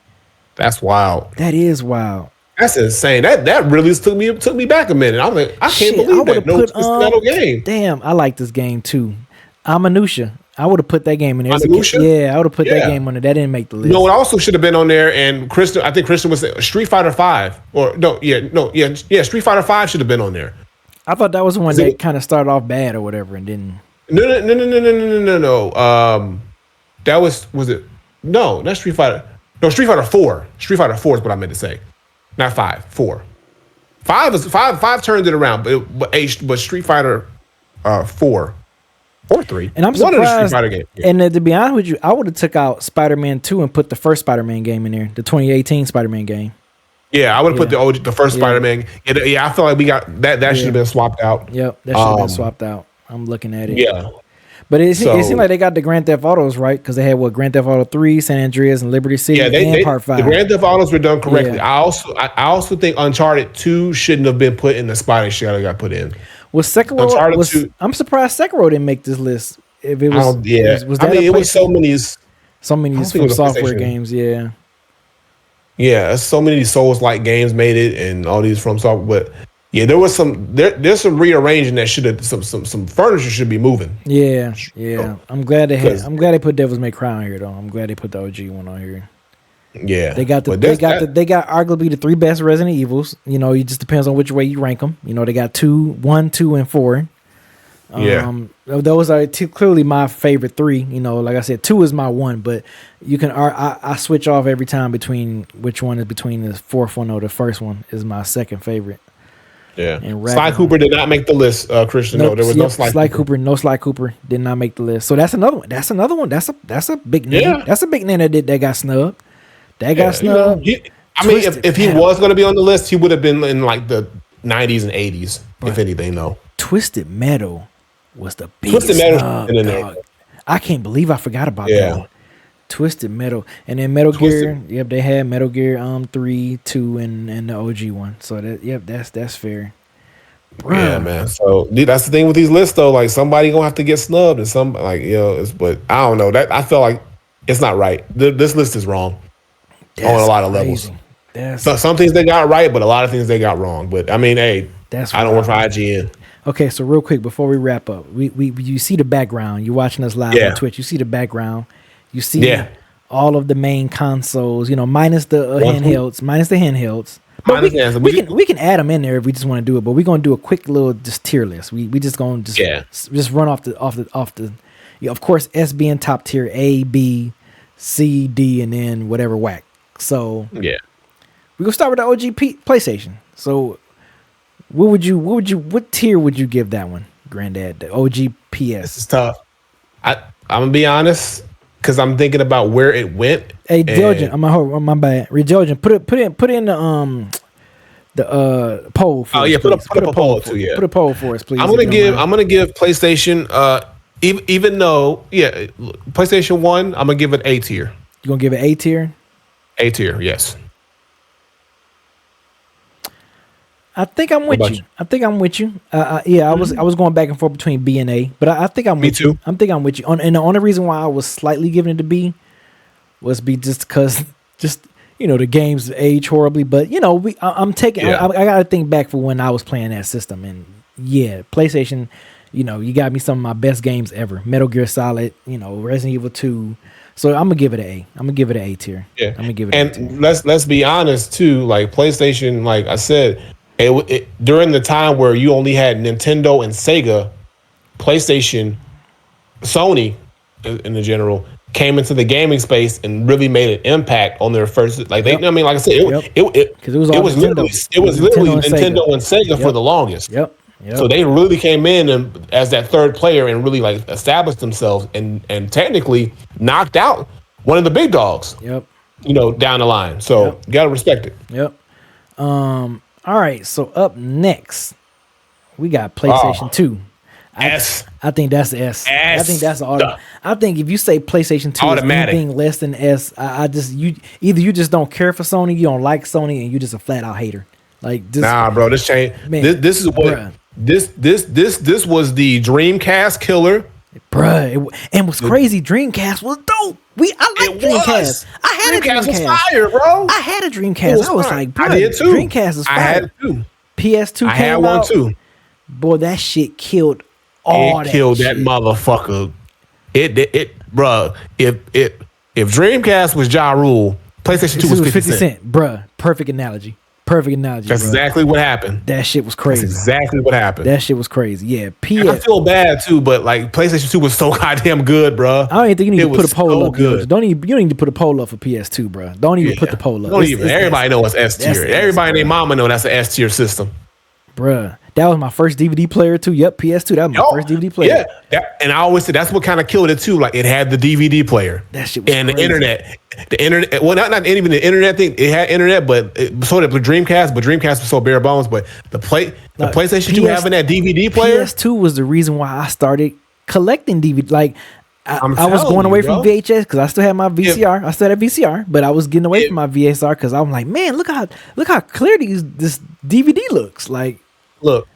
That's wild. That is wild. That's insane. That really took me back a minute. I'm like, I can't believe that. No Twisted Metal game. Damn, I like this game too. Minutia. I would have put that game in there. Minutia? Yeah, I would have put that game on there. That didn't make the list. No, it also should have been on there. And I think Christian was Street Fighter 5. Street Fighter 5 should have been on there. I thought that was the one that kind of started off bad or whatever and didn't. No. That was it? No, not Street Fighter. No, Street Fighter 4. Street Fighter 4 is what I meant to say. Not 5. 4. 5 turned it around, but Street Fighter 4 or 3. And I'm surprised. One of the Street Fighter games. Yeah. And to be honest with you, I would have took out Spider-Man 2 and put the first Spider-Man game in there, the 2018 Spider-Man game. Yeah, I would have put the first Spider-Man. Yeah, I feel like we got that. That should have been swapped out. Yep, that should have been swapped out. I'm looking at it. Yeah. But it seemed like they got the Grand Theft Autos right because they had Grand Theft Auto 3, San Andreas, and Liberty City, and Part 5. The Grand Theft Autos were done correctly. Yeah. I also think Uncharted 2 shouldn't have been put in the spot it should have got put in. Was Sekiro? I'm surprised Sekiro didn't make this list. If it was, was that it was so many from software games. Yeah. Yeah, so many Souls-like games made it, and all these from software. But yeah, there was there's some rearranging that should have some furniture should be moving. Yeah. I'm glad they put Devil's May Cry on here though. I'm glad they put the OG one on here. Yeah, they got arguably the 3 best Resident Evils. You know, it just depends on which way you rank them. You know, they got 1, 2, and 4. Those are clearly my favorite 3. You know, like I said, 2 is my 1, but you can I switch off every time between which one is between the 4th one or the first one is my second favorite. Yeah, Sly Cooper did not make the list, Christian. Nope, no, there was no Sly Cooper. No Sly Cooper did not make the list. So that's another one. That's a big name. Yeah. That's a big name that got snubbed. Got snubbed. If he was going to be on the list, he would have been in like the 90s and 80s, if anything. No, Twisted Metal was the biggest snub. I can't believe I forgot about that one. Twisted Metal, and then Metal Gear. Yep, they had Metal Gear 3, 2, and the OG one. So that's fair. Bruh. Yeah, man. So that's the thing with these lists, though. Like somebody gonna have to get snubbed, and some but I don't know. That I feel like it's not right. This list is wrong on a lot of levels. So some things they got right, but a lot of things they got wrong. But I mean, hey, I don't work for IGN. Okay, so real quick before we wrap up, you see the background. You're watching us live on Twitch. You see the background. You see all of the main consoles, you know, minus the handhelds, But we can add them in there if we just want to do it. But we're gonna do a quick little tier list. We just gonna just run off the. Of course, S being top tier, A, B, C, D, and then whatever whack. So Yeah. we're gonna start with the OG PlayStation. So what tier would you give that one, Granddad? The OG PS. This is tough. I'm gonna be honest, because I'm thinking about where it went. Hey, Diligent, my bad. Diligent, put in the poll. For us, put a poll too. Yeah, put a poll for us, please. I'm gonna give PlayStation. Even though PlayStation 1, I'm gonna give it A tier. You gonna give it A tier? A tier, yes. I think I'm with you. I think I'm with you. I was going back and forth between B and A, but I think I'm with you. I think I'm with you. And the only reason why I was slightly giving it a B was just because the games age horribly. But I'm taking. I got to think back for when I was playing that system, and PlayStation. You got me some of my best games ever. Metal Gear Solid. Resident Evil 2. So I'm gonna give it an A. I'm gonna give it an A tier. Yeah, I'm gonna give it. An A tier. And let's be honest too. Like PlayStation, like I said. During the time where you only had Nintendo and Sega, PlayStation, Sony, in the general, came into the gaming space and really made an impact on their first. Like like I said, it was literally Nintendo and Sega for the longest. Yep. So they really came in and as that third player and really like established themselves and technically knocked out one of the big dogs. Yep. Down the line. So you gotta respect it. Yep. All right, so up next, we got PlayStation 2. I think that's the S. I think that's automatic. I think if you say PlayStation 2 is anything less than S, either you just don't care for Sony, you don't like Sony, and you just a flat out hater. Like this, nah, bro, this changed. This is what bruh. This was the Dreamcast killer. Bruh, and what's crazy, Dreamcast was dope. I like Dreamcast. I had a Dreamcast. Was fire, bro. I had a Dreamcast. I was like, bro, I did too. Dreamcast is fire. I had it too. PS2 I had one too. Boy, that shit killed all that shit. It killed that motherfucker. Bro. If Dreamcast was Ja Rule, PlayStation 2 was 50 Cent. Bruh, perfect analogy. That's exactly what happened. That shit was crazy. That's exactly what happened. That shit was crazy. Yeah. I feel bad too, but like PlayStation 2 was so goddamn good, bro. I don't even think you need to put a poll up. Good. You don't need to put a poll up for PS2, bro. Don't even put the poll up. Everybody know it's S tier. Everybody and their mama know that's an S tier system. Bruh, that was my first DVD player too. Yep, PS2. That was my first DVD player. Yeah, and I always say that's what kind of killed it too. Like it had the DVD player. That shit was and crazy. The internet. Well, not even the internet thing. It had internet, but so did the Dreamcast. But Dreamcast was so bare bones. But the PlayStation 2 having that DVD player. PS2 was the reason why I started collecting DVD. Like I was going away from VHS because I still had my VCR. Yeah. I still had VCR, but I was getting away from my VSR because I'm like, man, look how clear this DVD looks. Like, look.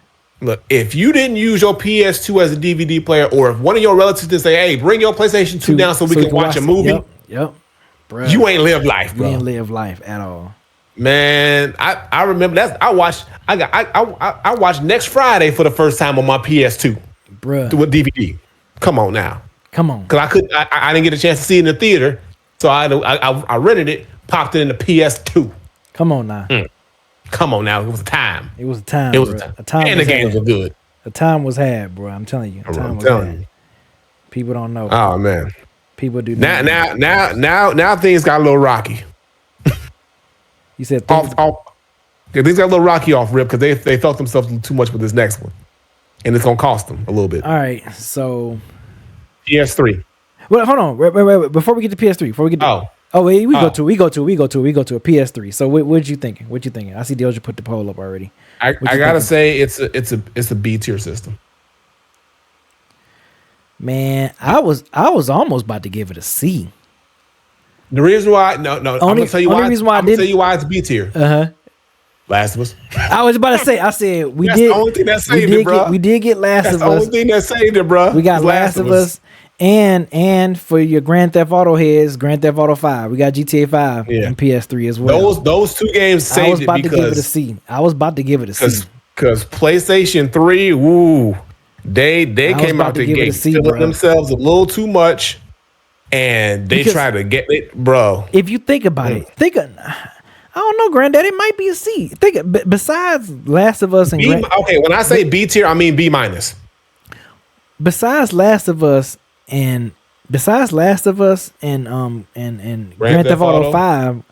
If you didn't use your PS2 as a DVD player, or if one of your relatives did say, "Hey, bring your PlayStation 2 down so we can watch a movie," yep. Bruh, you ain't live life, bro. You ain't live life at all. Man, I remember that. I watched Next Friday for the first time on my PS2, bruh, through a DVD. Come on now, because I didn't get a chance to see it in the theater, so I rented it, popped it in the PS2. Come on now. Come on now, it was a time. It was a time. A time, and the games were good. A time was had, bro. I'm telling you, time was had. People don't know. Oh man. People do now things got a little rocky. You said things got a little rocky off rip because they felt themselves too much with this next one, and it's gonna cost them a little bit. All right, so PS3. Well, hold on, wait. Before we get to PS3, we go to a PS3. So what you thinking? What you thinking? I see Deja put the poll up already. I gotta say it's a B tier system. Man, I was almost about to give it a C. The reason why, no, I'm gonna tell you why. I'm gonna tell you why it's B tier. Last of Us. I was about to say. I said that's the only thing that saved it, bro. We did get Last of Us. That's the only thing that saved it, bro. We got Last of Us, and for your Grand Theft Auto heads, Grand Theft Auto 5. We got GTA 5 and PS3 as well. Those two games saved it because I was about to give it a C. Because PlayStation 3, woo. They came out the gate feeling themselves a little too much, and they tried to get it, bro. If you think about it, I don't know, Granddad. It might be a C. Besides Last of Us and okay, when I say B tier, I mean B minus. Besides Last of Us and besides Last of Us and Grand Theft Auto 5,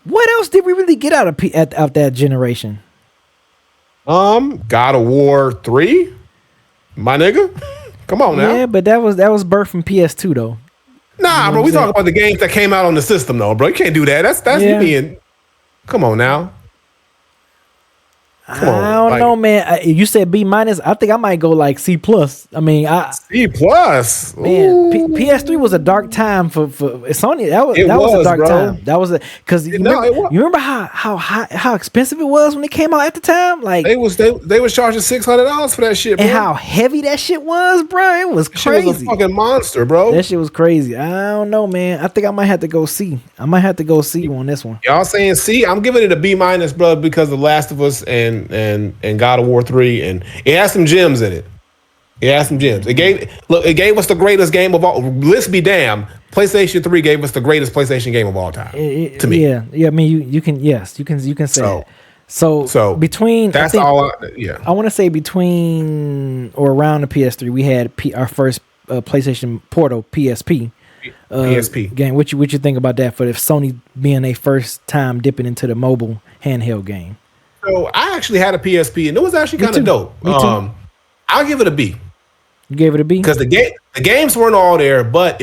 what else did we really get out of that generation? God of War 3, my nigga. Come on now. Yeah, but that was birthed from PS2 though. Nah, bro. We talking about the games that came out on the system though, bro. You can't do that. That's you being. Come on now. I don't know, man. You said B-. I think I might go like C+. I mean, C+. Man, PS3 was a dark time for Sony. That was a dark time. That was because you remember how expensive it was when it came out at the time. Like they was charging $600 for that shit, bro. And how heavy that shit was, bro. It was crazy. Shit was a fucking monster, bro. That shit was crazy. I don't know, man. I think I might have to go C. I might have to go C on this one. Y'all saying C? I'm giving it a B-, bro, because of Last of Us and God of War 3, and it has some gems in it. It has some gems. It gave us the greatest game of all. Let's be damn. PlayStation 3 gave us the greatest PlayStation game of all time. To me, yeah. I mean, you can say that. So between that's I want to say between or around the PS3, we had our first PlayStation Portal PSP. PSP game. What you think about that? For if Sony being a first time dipping into the mobile handheld game. So I actually had a PSP, and it was actually kind of dope. Me too. I'll give it a B. You gave it a B because the games weren't all there, but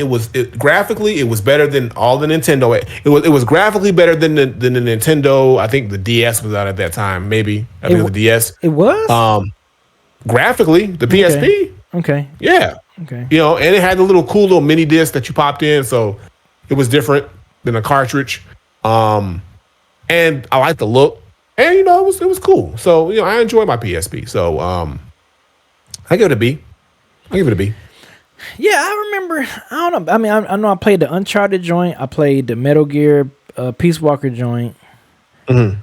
graphically it was better than all the Nintendo. It was graphically better than the Nintendo. I think the DS was out at that time. Maybe I think it was the DS. It was graphically the PSP. Okay. Yeah. Okay. You know, and it had the cool little mini disc that you popped in, so it was different than a cartridge. And I liked the look. And it was cool. So I enjoy my PSP. So I give it a B. Yeah, I remember. I don't know. I mean, I know I played the Uncharted joint. I played the Metal Gear Peace Walker joint. Mm-hmm.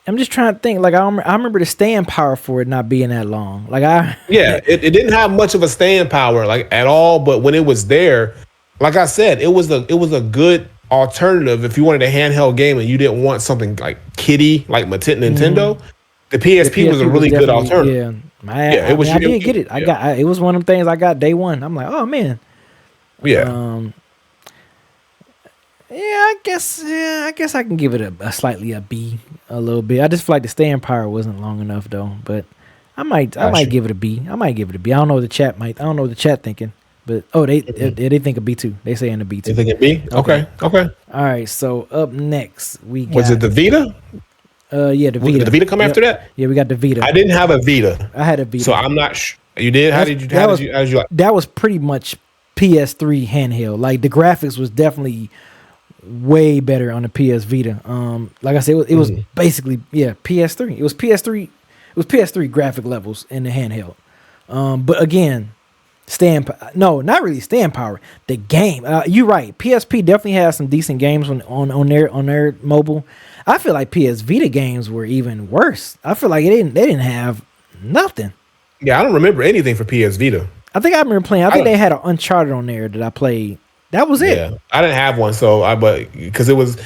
I'm just trying to think. Like I remember the staying power for it not being that long. It didn't have much of a staying power at all. But when it was there, like I said, it was a good alternative if you wanted a handheld game and you didn't want something like kiddie like Nintendo. Mm-hmm. The PSP was a really good alternative. I did get it. It was one of them things I got day one. I'm like, oh man. Yeah. I guess I can give it a slightly a B a little bit. I just feel like the staying power wasn't long enough though. But I might give it a B. I don't know what the chat thinking. But they think a B too. They saying a B too. They think a B? Okay. All right. So up next we got. Was it the Vita? Yeah, the Vita. Did the Vita come after that? Yeah, we got the Vita. I didn't have a Vita. I had a Vita. So I'm not sure. You did? How did you like? That was pretty much PS3 handheld. Like the graphics was definitely way better on the PS Vita. Like I said, it was basically PS3. It was PS3. It was PS3 graphic levels in the handheld. But again. Not really stand power. The game, you're right. PSP definitely has some decent games on their mobile. I feel like PS Vita games were even worse. I feel like they didn't have nothing. Yeah, I don't remember anything for PS Vita. I think I remember playing. I think they had an Uncharted on there that I played. That was it. Yeah, I didn't have one, but because it was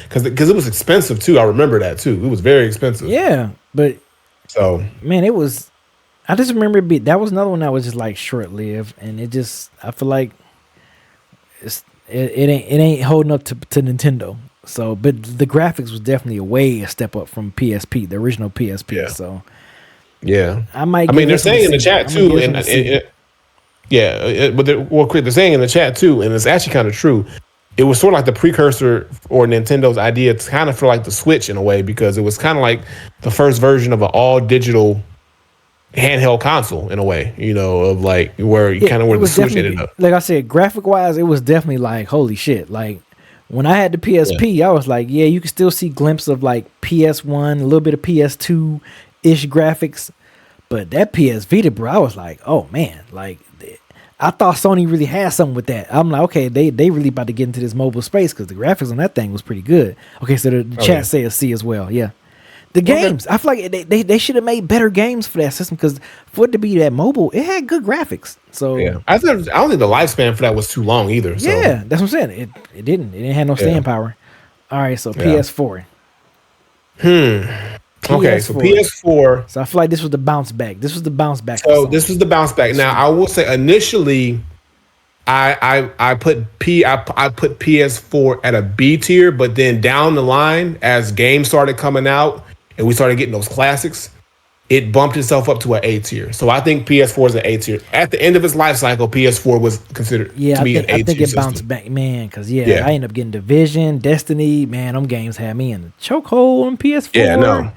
expensive too. I remember that too. It was very expensive. Yeah, but so man, it was. I just remember that was another one that was just like short lived, and I feel like it ain't holding up to Nintendo. So, but the graphics was definitely a step up from PSP, the original PSP. Yeah. So, yeah, I might. I mean, they're saying in the chat too, but they're saying in the chat too, and it's actually kind of true. It was sort of like the precursor or Nintendo's idea to kind of for like the Switch in a way, because it was kind of like the first version of an all digital handheld console in a way, of like where the Switch ended up. Like I said, graphic wise, it was definitely like holy shit. Like when I had the PSP, I was like, yeah, you can still see glimpses of like PS1, a little bit of PS2 ish graphics, but that PS Vita, bro, I was like, oh man, like I thought Sony really had something with that. I'm like, okay, they really about to get into this mobile space because the graphics on that thing was pretty good. Okay, so the chat says C as well, yeah. The games, I feel like they should have made better games for that system because for it to be that mobile, it had good graphics. So yeah, I don't think the lifespan for that was too long either. So. Yeah, that's what I'm saying. It didn't have no staying power. All right, so PS4. Okay, so PS4. So I feel like this was the bounce back. This was the bounce back. So this was the bounce back. Now I will say initially, I put PS4 at a B tier, but then down the line as games started coming out and we started getting those classics, it bumped itself up to an A tier. So I think PS4 is an A tier. At the end of its life cycle, PS4 was considered to be an A tier. I think it bounced back, man, because I ended up getting Division, Destiny, man, them games had me in the chokehold on PS4. Yeah, no.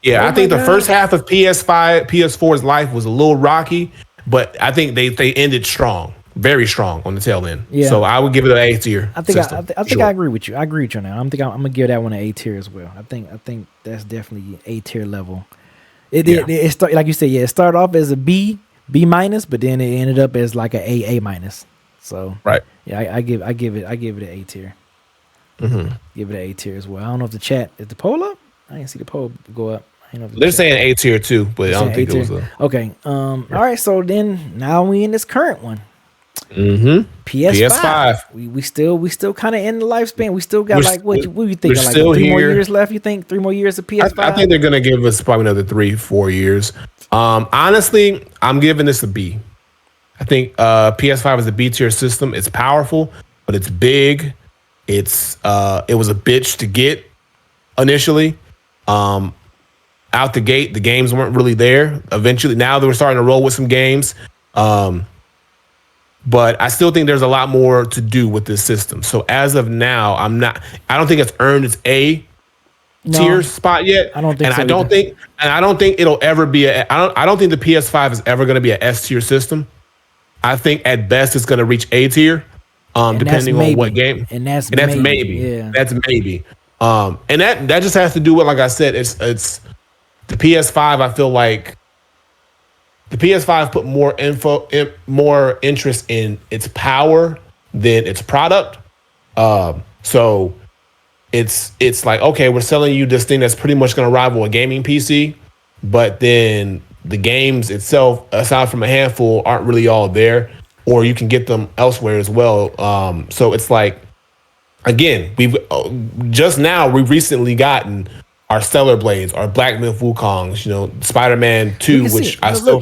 Yeah, I think the first half of PS4's life was a little rocky, but I think they ended strong, very strong on the tail end. Yeah. So I would give it an A tier. I think I agree with you. I agree with you now. I'm gonna give that one an A tier as well. I think that's definitely A tier level. It started, like you said, it started off as a B minus, but then it ended up as like a minus. So right, yeah, I give it an A tier. Mm-hmm. Give it an A tier as well. I don't know if the poll up. I didn't see the poll go up. They're saying A tier too, but I don't think it was okay. All right. So then now we in this current one. Mm-hmm. PS5. We still kind of in the lifespan. We still got what you think? Like 3 more years left? You think 3 more years of PS5? I think they're gonna give us probably another 3-4 years. Honestly, I'm giving this a B. I think PS5 is a B tier system. It's powerful, but it's big. It was a bitch to get initially. Out the gate, the games weren't really there. Eventually, now they were starting to roll with some games. But I still think there's a lot more to do with this system. So as of now, I don't think it's earned its A tier spot yet. I don't think so. I don't think it'll ever be I don't think the PS5 is ever going to be an S tier system. I think at best it's going to reach A tier, depending on what game. And that's maybe. Yeah. That's maybe. And that just has to do with, like I said, it's the PS5. I feel like the PS5 put more interest in its power than its product. So it's like, okay, we're selling you this thing that's pretty much going to rival a gaming PC, but then the games itself, aside from a handful, aren't really all there, or you can get them elsewhere as well. So it's like, again, we've recently gotten our Stellar Blades, our Black Myth Wukongs, Spider-Man 2, which I still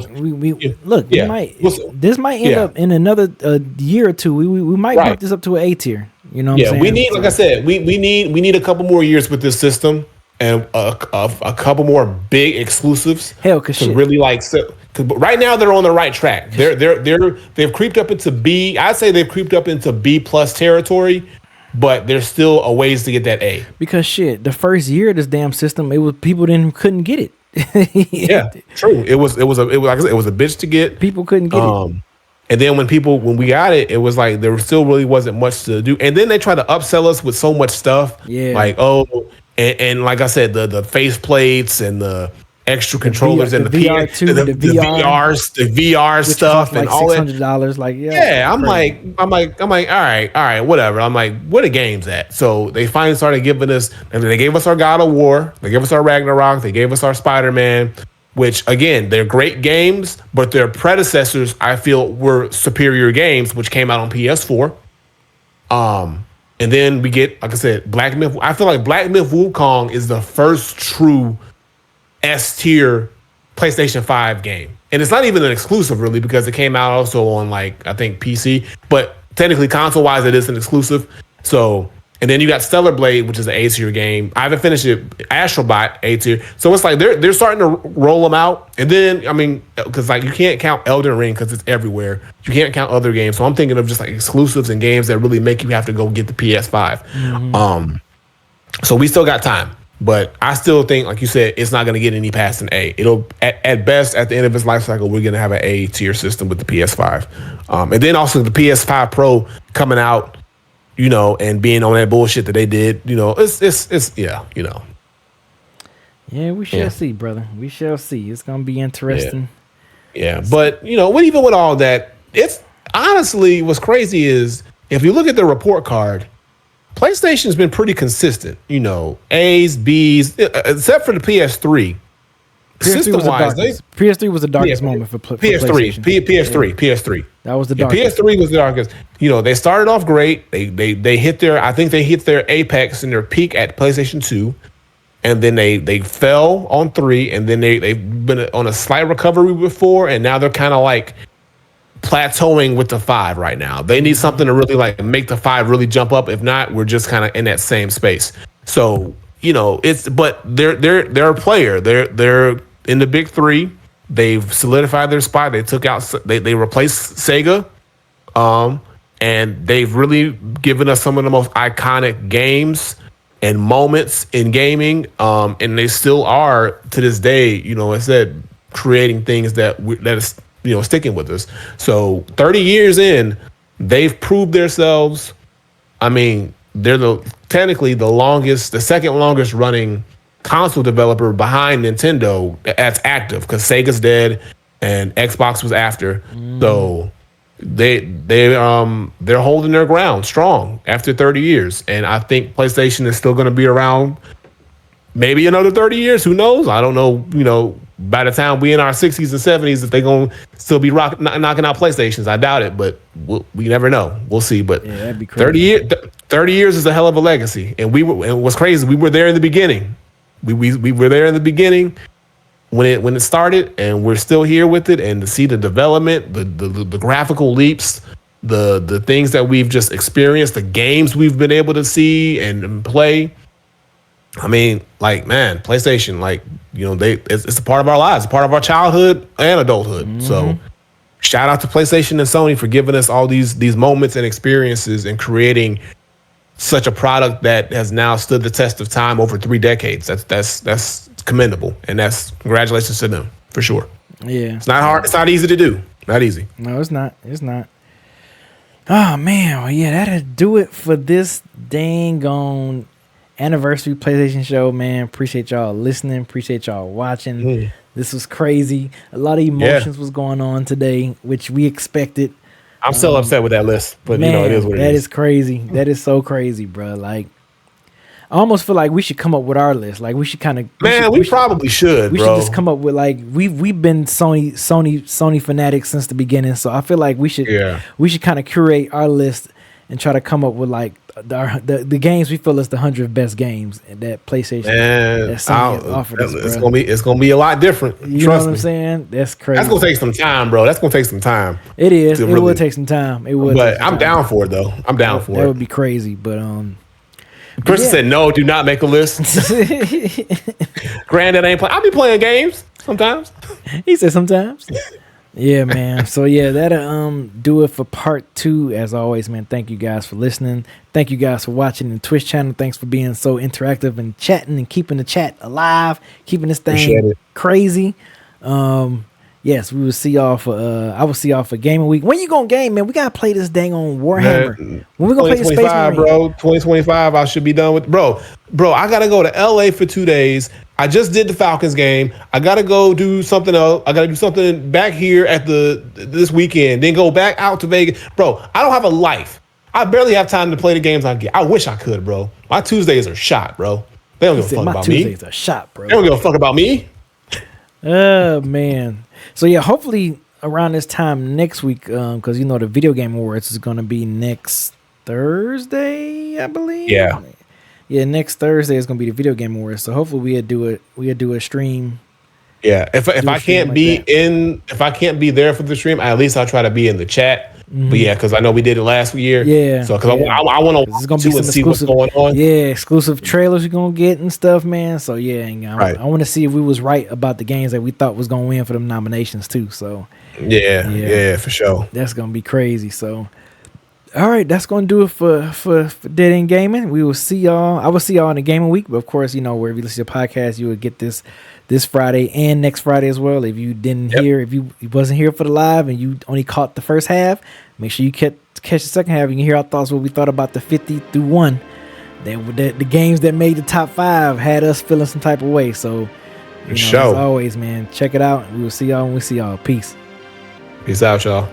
this might end up in another year or two. We might bump this up to an A tier. You know what I'm saying? We need, like I said, we need a couple more years with this system and a couple more big exclusives. Hell, cause really right now they're on the right track. They've creeped up into B. I'd say they've creeped up into B plus territory. But there's still a ways to get that A. Because the first year of this damn system, it was people couldn't get it. Yeah, true. It was like I said, it was a bitch to get. People couldn't get it. And then when we got it, it was like there still really wasn't much to do. And then they tried to upsell us with so much stuff. Yeah. Like, and like I said, the face plates and the extra controllers and the VR stuff and all that. $600, like I'm like, all right, whatever. I'm like, where the games at? So they finally started giving us, and they gave us our God of War, they gave us our Ragnarok, they gave us our Spider-Man, which again, they're great games, but their predecessors, I feel, were superior games, which came out on PS4. And then we get, like I said, Black Myth. I feel like Black Myth Wukong is the first true S tier PlayStation 5 game. And it's not even an exclusive really, because it came out also on I think PC, but technically console wise it is an exclusive. So, and then you got Stellar Blade, which is an A tier game. I haven't finished it. Astrobot, A tier. So it's like they're starting to roll them out. And then, I mean, because you can't count Elden Ring because it's everywhere. You can't count other games. So I'm thinking of just exclusives and games that really make you have to go get the PS5. Mm-hmm. So we still got time. But I still think, like you said, it's not going to get any past an A. It'll, at best, at the end of its life cycle, we're going to have an A tier system with the PS5. And then also the PS5 Pro coming out, and being on that bullshit that they did, it's Yeah, we shall see, brother. We shall see. It's going to be interesting. Yeah. But, even with all that, it's honestly, what's crazy is if you look at the report card, PlayStation's been pretty consistent, A's, B's, except for the PS3. System-wise, PS3 was the darkest moment for PlayStation. PS3. That was the darkest. PS3 was the darkest. They started off great. They hit their apex and their peak at PlayStation 2. and then they fell on 3, and then they've been on a slight recovery with 4, and now they're kind of like plateauing with the 5 right now. They need something to really like make the 5 really jump up. If not, we're just kind of in that same space. So but they're a player. They're in the big 3. They've solidified their spot. They took out they replaced Sega, and they've really given us some of the most iconic games and moments in gaming. And they still are to this day. I said creating things that is sticking with us. So 30 years in, they've proved themselves. I mean, they're technically the second longest running console developer behind Nintendo that's active, because Sega's dead and Xbox was after. So they're holding their ground strong after 30 years. And I think PlayStation is still going to be around maybe another 30 years. Who knows? I don't know, by the time we in our 60s and 70s, if they're going to still be knocking out PlayStations. I doubt it, but we never know. We'll see. But yeah, that'd be crazy. 30 years is a hell of a legacy. And what's crazy, we were there in the beginning. We were there in the beginning when it started, and we're still here with it. And to see the development, the graphical leaps, the things that we've just experienced, the games we've been able to see and play. I mean, like, man, PlayStation, like, it's a part of our lives, a part of our childhood and adulthood. So shout out to PlayStation and Sony for giving us all these moments and experiences and creating such a product that has now stood the test of time over 3 decades. That's commendable, and that's congratulations to them for sure. Yeah, it's not hard. It's not easy to do. Not easy. No, it's not. It's not. Oh man, well, yeah, that'll do it for this dang on anniversary PlayStation show, man. Appreciate y'all listening. Appreciate y'all watching. This was crazy. A lot of emotions was going on today, which we expected. I'm still upset with that list, but man, it is what it is. That is crazy. That is so crazy, bro. Like, I almost feel like we should come up with our list. Like, we should kind of we probably should. We should just come up with, like, we've been Sony fanatics since the beginning. So I feel like we should kind of curate our list and try to come up with like the games we feel is the 100 best games that PlayStation that Sony has offered us. It's gonna be a lot different. You know what I'm saying? That's crazy. That's gonna take some time, bro. That's gonna take some time. It is. It would take some time. It would. But I'm down for it though. I'm down for it. That would be crazy. But Kristen said no. Do not make a list. Granddad ain't playing. I'll be playing games sometimes. He said sometimes. Yeah, man. So yeah, that'll do it for part 2. As always, man, thank you guys for listening. Thank you guys for watching the Twitch channel. Thanks for being so interactive and chatting and keeping the chat alive, keeping this thing crazy. Yes, we will see y'all for I will see y'all for gaming week. When you gonna game, man? We gotta play this dang on Warhammer. Man, when we gonna play the Space Marine? Bro, 2025, I should be done with bro. I gotta go to LA for 2 days. I just did the Falcons game. I gotta go do something else. I gotta do something back here at this weekend. Then go back out to Vegas. Bro, I don't have a life. I barely have time to play the games I get. I wish I could, bro. My Tuesdays are shot, bro. They don't give a fuck about me. My Tuesdays are shot, bro. They don't give a fuck about me. Oh man. So yeah, hopefully around this time next week, because the Video Game Awards is gonna be next Thursday, I believe. Yeah, next Thursday is gonna be the Video Game Awards. So hopefully we'll do a stream. Yeah, if I can't be if I can't be there for the stream, at least I'll try to be in the chat. Mm-hmm. But yeah, because I know we did it last year. Yeah. So because I want to see what's going on. Yeah, exclusive trailers you're gonna get and stuff, man. So yeah, I want to see if we was right about the games that we thought was gonna win for them nominations too. So yeah, for sure. That's gonna be crazy. So. All right, that's gonna do it for Dead End Gaming. We will see y'all. I will see y'all in the gaming week, but of course, wherever you listen to your podcast, you will get this Friday and next Friday as well. If you didn't hear, if you wasn't here for the live and you only caught the first half, make sure you catch the second half. You can hear our thoughts, what we thought about the 50 through 1. The games that made the top 5 had us feeling some type of way. So, as always, man, check it out. We will see y'all when we see y'all. Peace. Peace out, y'all.